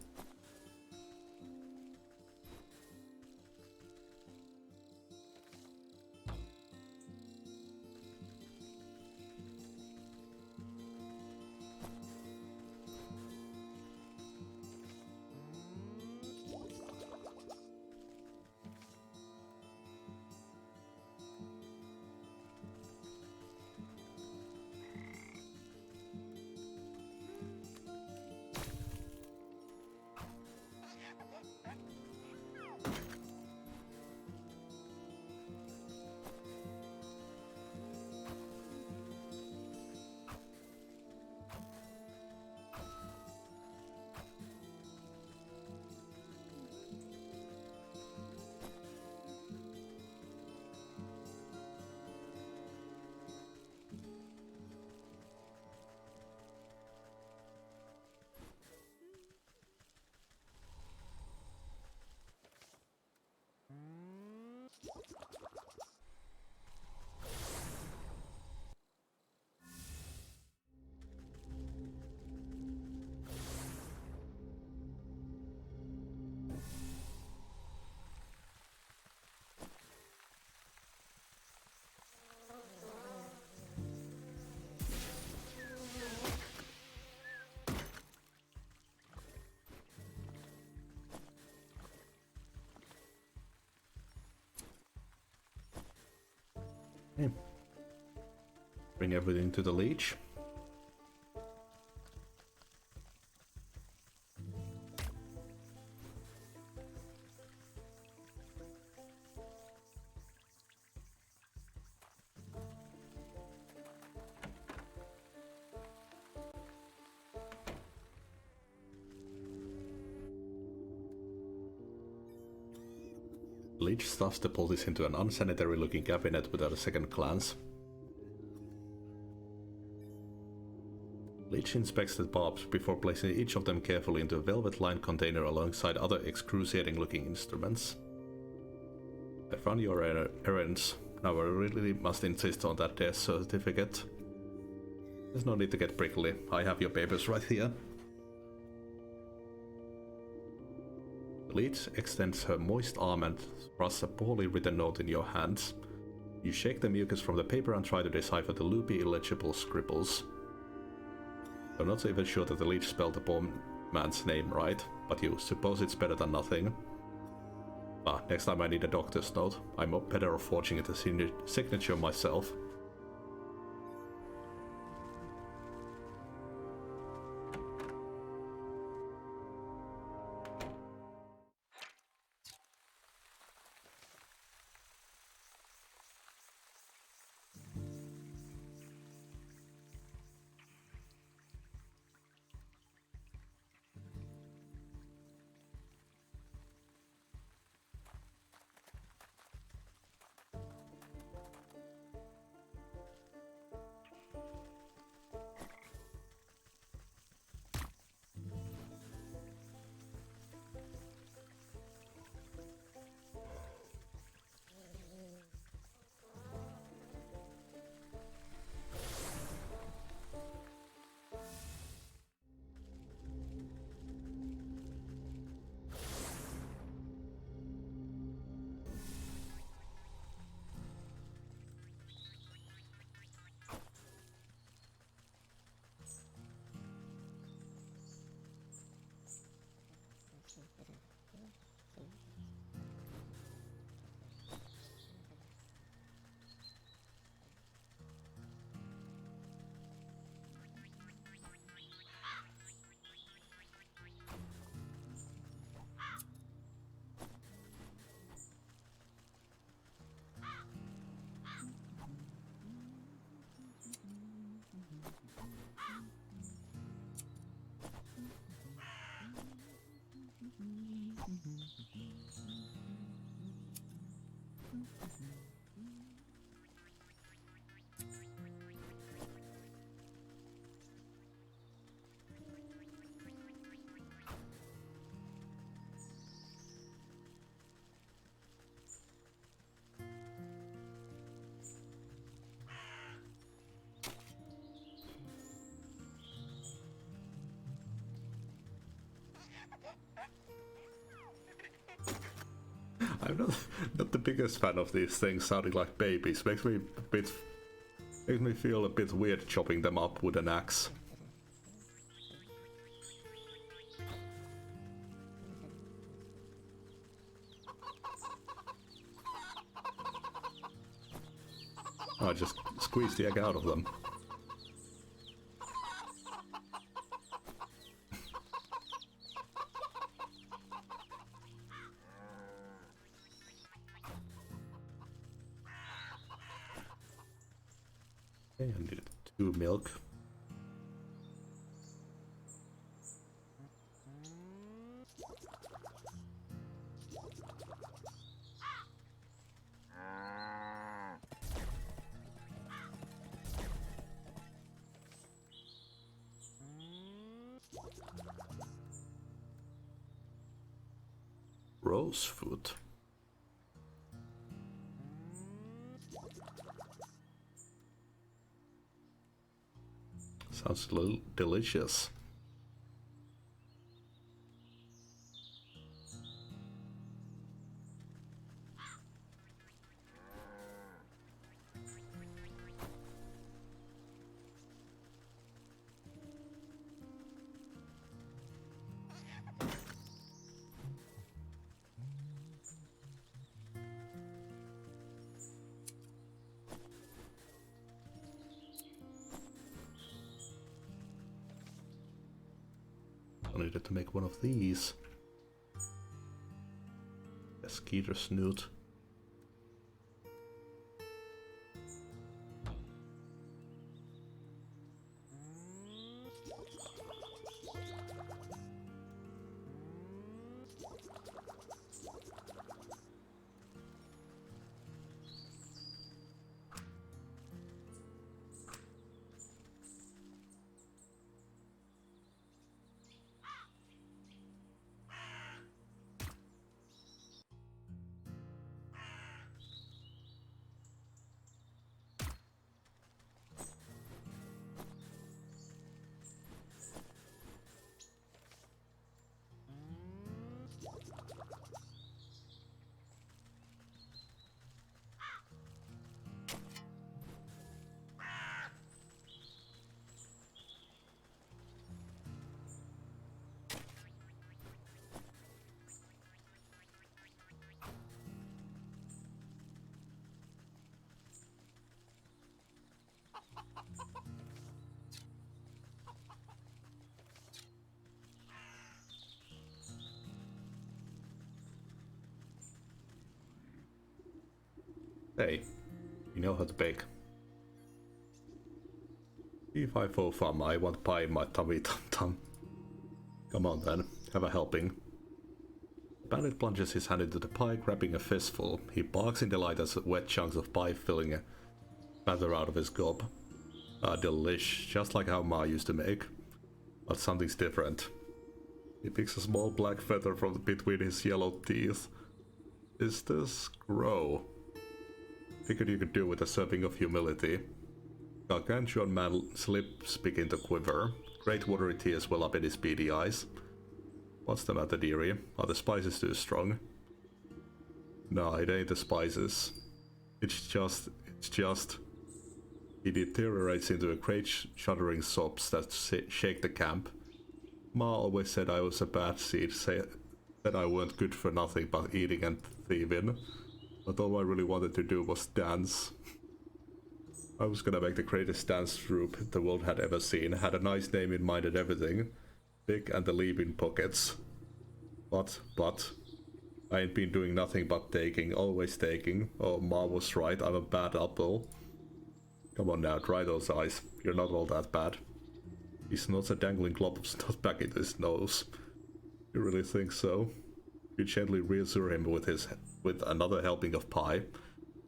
Okay. Bring everything to the leech. Leech stuffs the poultice into an unsanitary looking cabinet without a second glance. Leech leech inspects the barbs before placing each of them carefully into a velvet-lined container alongside other excruciating-looking instruments. I found your errands. Now I really must insist on that death certificate. There's no need to get prickly. I have your papers right here. The leech extends her moist arm and thrusts a poorly written note in your hands. You shake the mucus from the paper and try to decipher the loopy, illegible scribbles. I'm not even sure that the leech spelled the poor man's name right, but you suppose it's better than nothing. Next time I need a doctor's note. I'm better off forging the signature myself. I'm not the biggest fan of these things sounding like babies. Makes me feel a bit weird chopping them up with an axe. I just squeeze the egg out of them. Okay, I need 2 milk. Rosefoot. Sounds a little delicious. I needed to make one of these. A skeeter snoot. Hey, you know how to bake. If I fall from, I want pie in my tummy tum. Come on then, have a helping. The bandit plunges his hand into the pie, grabbing a fistful. He barks in delight as wet chunks of pie filling a feather out of his gob. Ah, delish, just like how Ma used to make. But something's different. He picks a small black feather from between his yellow teeth. Is this grow? Figured you could do with a serving of humility. Gargantuan man's lips begin to quiver. Great watery tears well up in his beady eyes. What's the matter, dearie? Are the spices too strong? Nah, it ain't the spices. It's just... He deteriorates into a great shuddering sobs that shake the camp. Ma always said I was a bad seed, said I weren't good for nothing but eating and thieving. But all I really wanted to do was dance. I was gonna make the greatest dance troupe the world had ever seen, had a nice name in mind and everything. Big and the leap in pockets. But, I ain't been doing nothing but taking, always taking. Oh, Ma was right, I'm a bad apple. Come on now, dry those eyes, you're not all that bad. He snorts a dangling glob of snot back into his nose. You really think so? You gently reassure him with another helping of pie.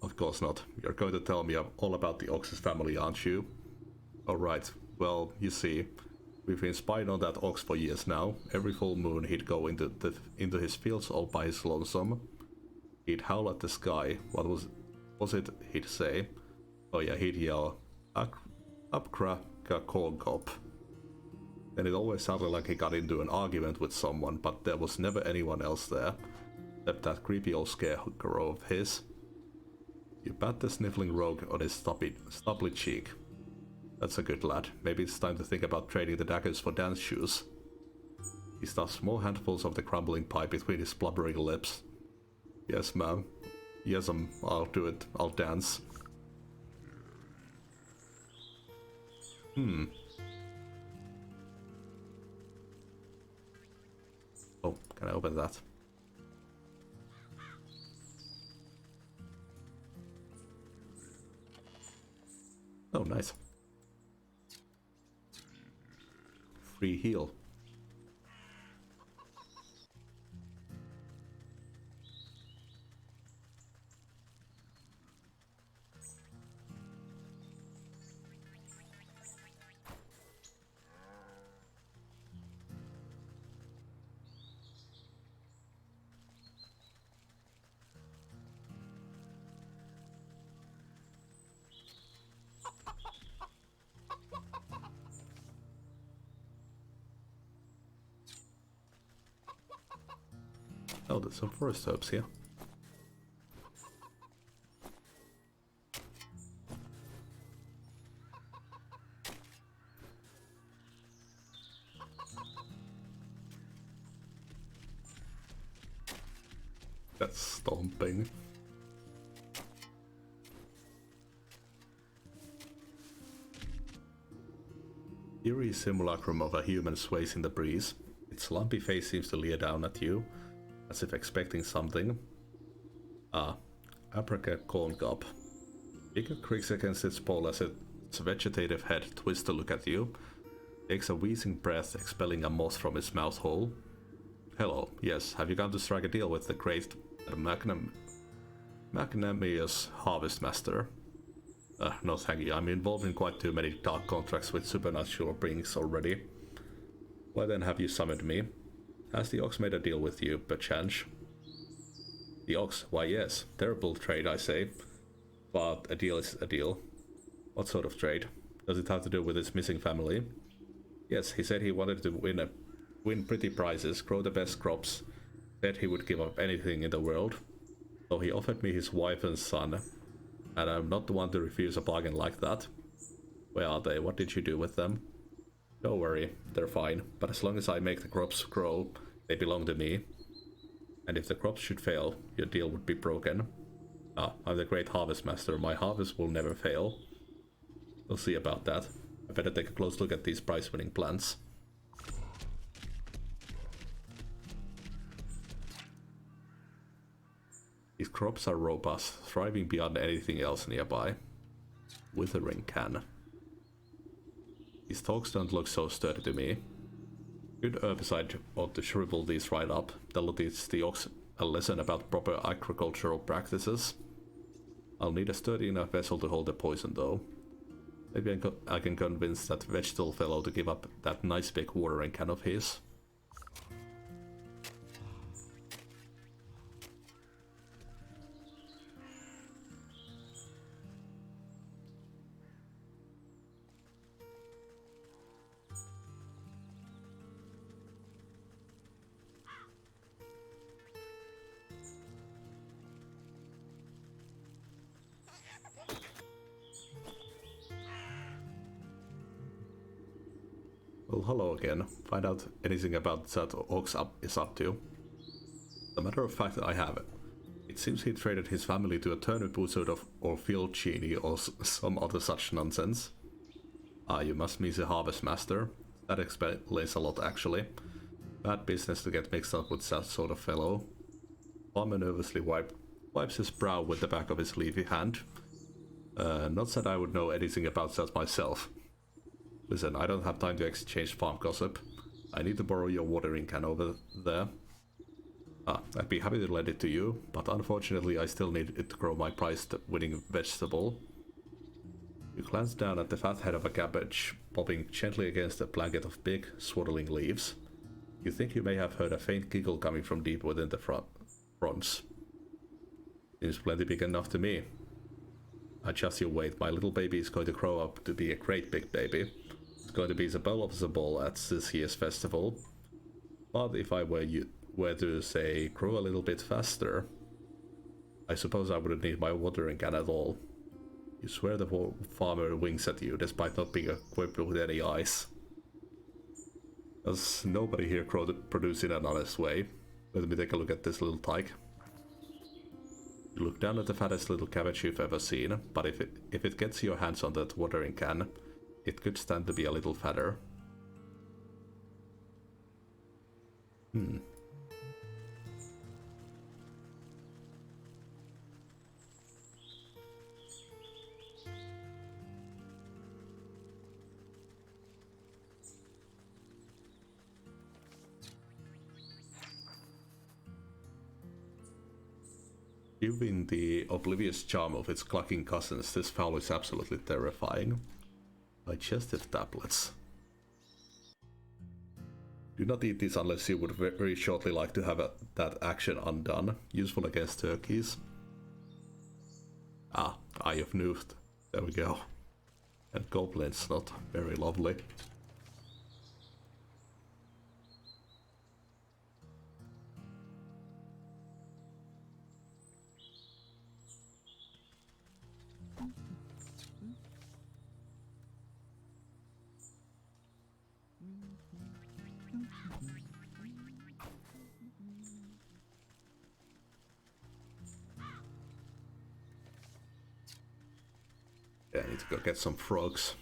Of course not. You're going to tell me all about the Ox's family, aren't you? Alright, well, you see, we've been spying on that ox for years now. Every full moon he'd go into his fields all by his lonesome. He'd howl at the sky. What was it he'd say? Oh yeah, he'd yell, Upcra corn cob. And it always sounded like he got into an argument with someone, but there was never anyone else there, except that creepy old scarecrow of his. You pat the sniffling rogue on his stubbly cheek. That's a good lad. Maybe it's time to think about trading the daggers for dance shoes. He stuffs small handfuls of the crumbling pie between his blubbering lips. Yes, ma'am. Yes, I'll do it. I'll dance. Oh, can I open that? Oh, nice. Free heal. Oh, there's some forest herbs here. That's stomping. Eerie simulacrum of a human sways in the breeze. Its lumpy face seems to leer down at you, as if expecting something. Ah, Apraca corn cob. Figure creaks against its pole as its vegetative head twists to look at you. Takes a wheezing breath, expelling a moth from its mouth hole. Hello, yes, have you come to strike a deal with the great magnanimous harvest master? No thank you, I'm involved in quite too many dark contracts with supernatural beings already. Why then have you summoned me? Has the ox made a deal with you, perchance? The ox? Why yes, terrible trade I say. But a deal is a deal. What sort of trade? Does it have to do with his missing family? Yes, he said he wanted to win pretty prizes, grow the best crops. Said he would give up anything in the world. So he offered me his wife and son. And I'm not the one to refuse a bargain like that. Where are they? What did you do with them? Don't worry, they're fine. But as long as I make the crops grow, they belong to me. And if the crops should fail, your deal would be broken. Ah, I'm the great harvest master. My harvest will never fail. We'll see about that. I better take a close look at these prize-winning plants. His crops are robust, thriving beyond anything else nearby. Withering can. His stalks don't look so sturdy to me. Good herbicide ought to shrivel these right up. That'll teach the ox a lesson about proper agricultural practices. I'll need a sturdy enough vessel to hold the poison though. Maybe I can convince that vegetable fellow to give up that nice big watering can of his. Well, hello again. Find out anything about that Ox is up to. As a matter of fact, I have it. It seems he traded his family to a turnip wizard or field genie or some other such nonsense. Ah, you must mean the harvest master. That explains a lot, actually. Bad business to get mixed up with that sort of fellow. Farmer nervously wipes his brow with the back of his leafy hand. Not that I would know anything about that myself. Listen, I don't have time to exchange farm gossip. I need to borrow your watering can over there. I'd be happy to lend it to you, but unfortunately I still need it to grow my prized winning vegetable. You glance down at the fat head of a cabbage, bobbing gently against a blanket of big, swaddling leaves. You think you may have heard a faint giggle coming from deep within the fronds. Seems plenty big enough to me. Just you wait, my little baby is going to grow up to be a great big baby. It's going to be the belle of the ball at this year's festival. But if I were to say grow a little bit faster, I suppose I wouldn't need my watering can at all. You swear the farmer winks at you despite not being equipped with any eyes. Does nobody here produce in an honest way? Let me take a look at this little tyke. You look down at the fattest little cabbage you've ever seen, but if it gets your hands on that watering can, it could stand to be a little fatter. Given the oblivious charm of its clucking cousins, this fowl is absolutely terrifying. Digestive tablets. Do not eat these unless you would very shortly like to have that action undone. Useful against turkeys. Ah, Eye of Newt. There we go. And goblins, not very lovely. Yeah, I need to go get some frogs.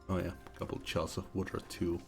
Oh yeah, a couple jars of water too.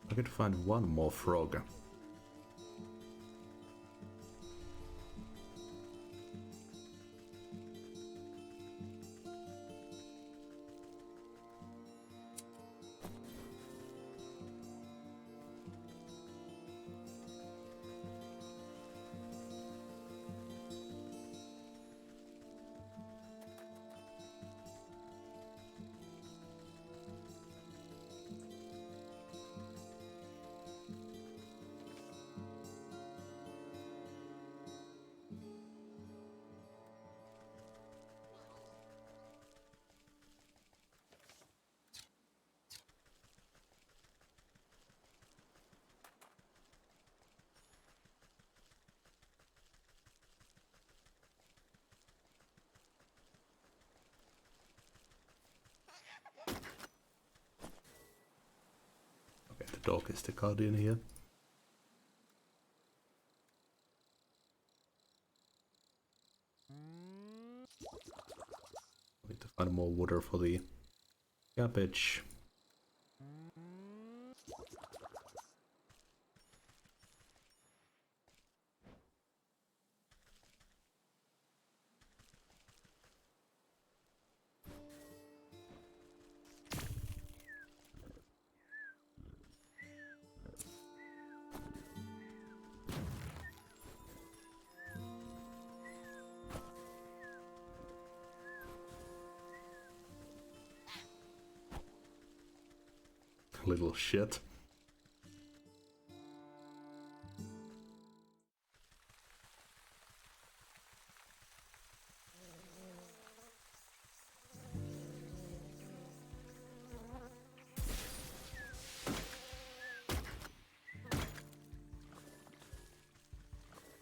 I could find one more frog. Okay, the dog is the guardian here. I need to find more water for the cabbage. Little shit.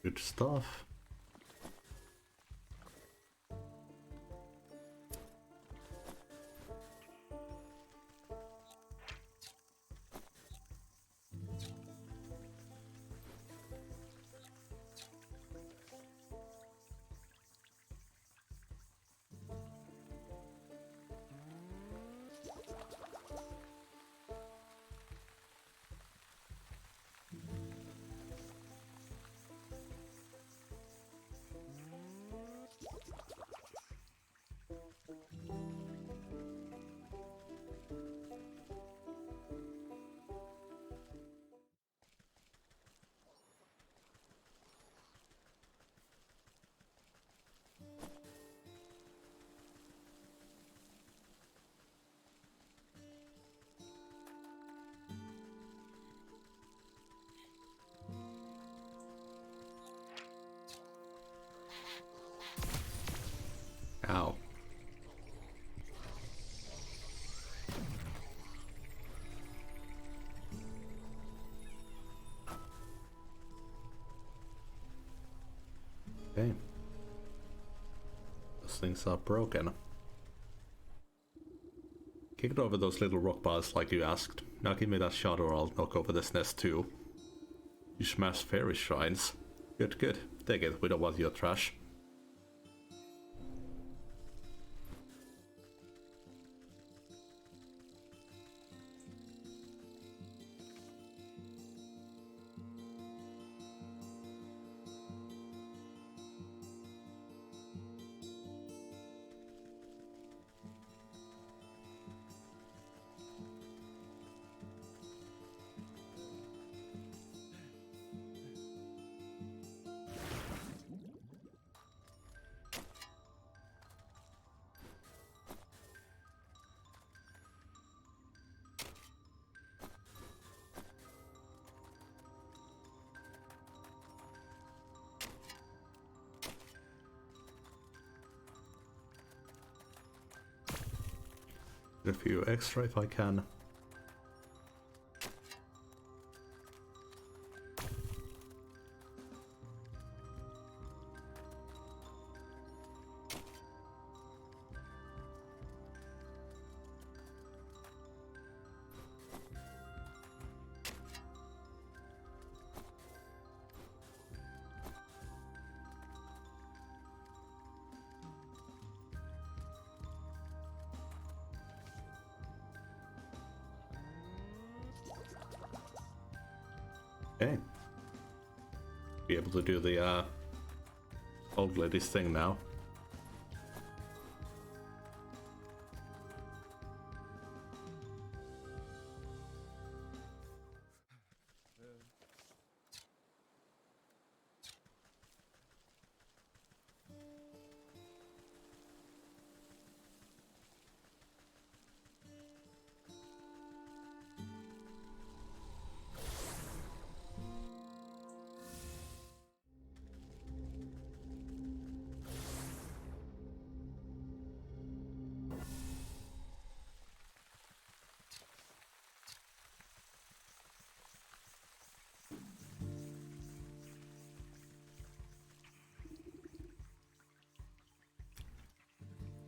Good stuff. Ow. Okay. Those things are broken. Kicked over those little rock piles like you asked. Now give me that shot or I'll knock over this nest too. You smash fairy shrines. Good, good. Take it, we don't want your trash. A few extra if I can. Okay. Be able to do the old lady's thing now.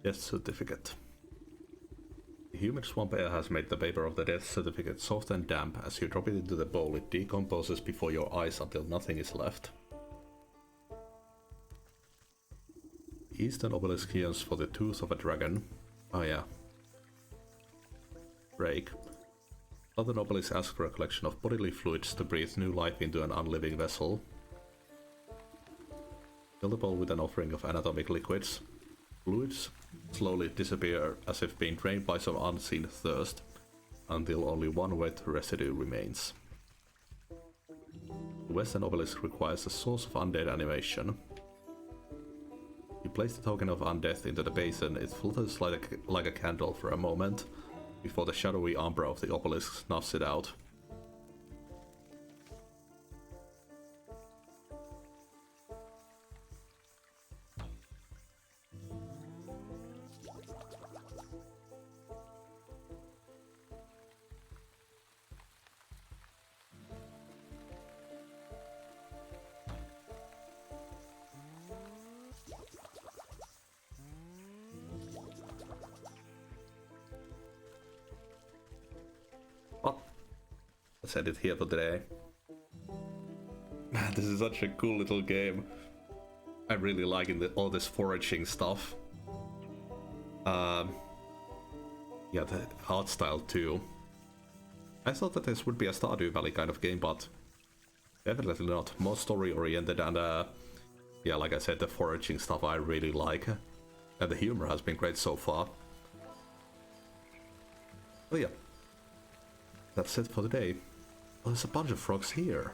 Death certificate. The human swamp air has made the paper of the death certificate soft and damp. As you drop it into the bowl, it decomposes before your eyes until nothing is left. Eastern obelisk yearns for the tooth of a dragon. Oh yeah. Break. Southern obelisk asks for a collection of bodily fluids to breathe new life into an unliving vessel. Fill the bowl with an offering of anatomic liquids. Fluids slowly disappear as if being drained by some unseen thirst, until only one wet residue remains. The western obelisk requires a source of undead animation. You place the token of undeath into the basin, it flutters like a candle for a moment, before the shadowy umbra of the obelisk snuffs it out. Let's end it here for today. Man, this is such a cool little game. I'm really liking all this foraging stuff. Yeah, the art style too. I thought that this would be a Stardew Valley kind of game, but definitely not. More story oriented and yeah, like I said, the foraging stuff I really like. And the humor has been great so far. But yeah, that's it for today. Oh, there's a bunch of frogs here.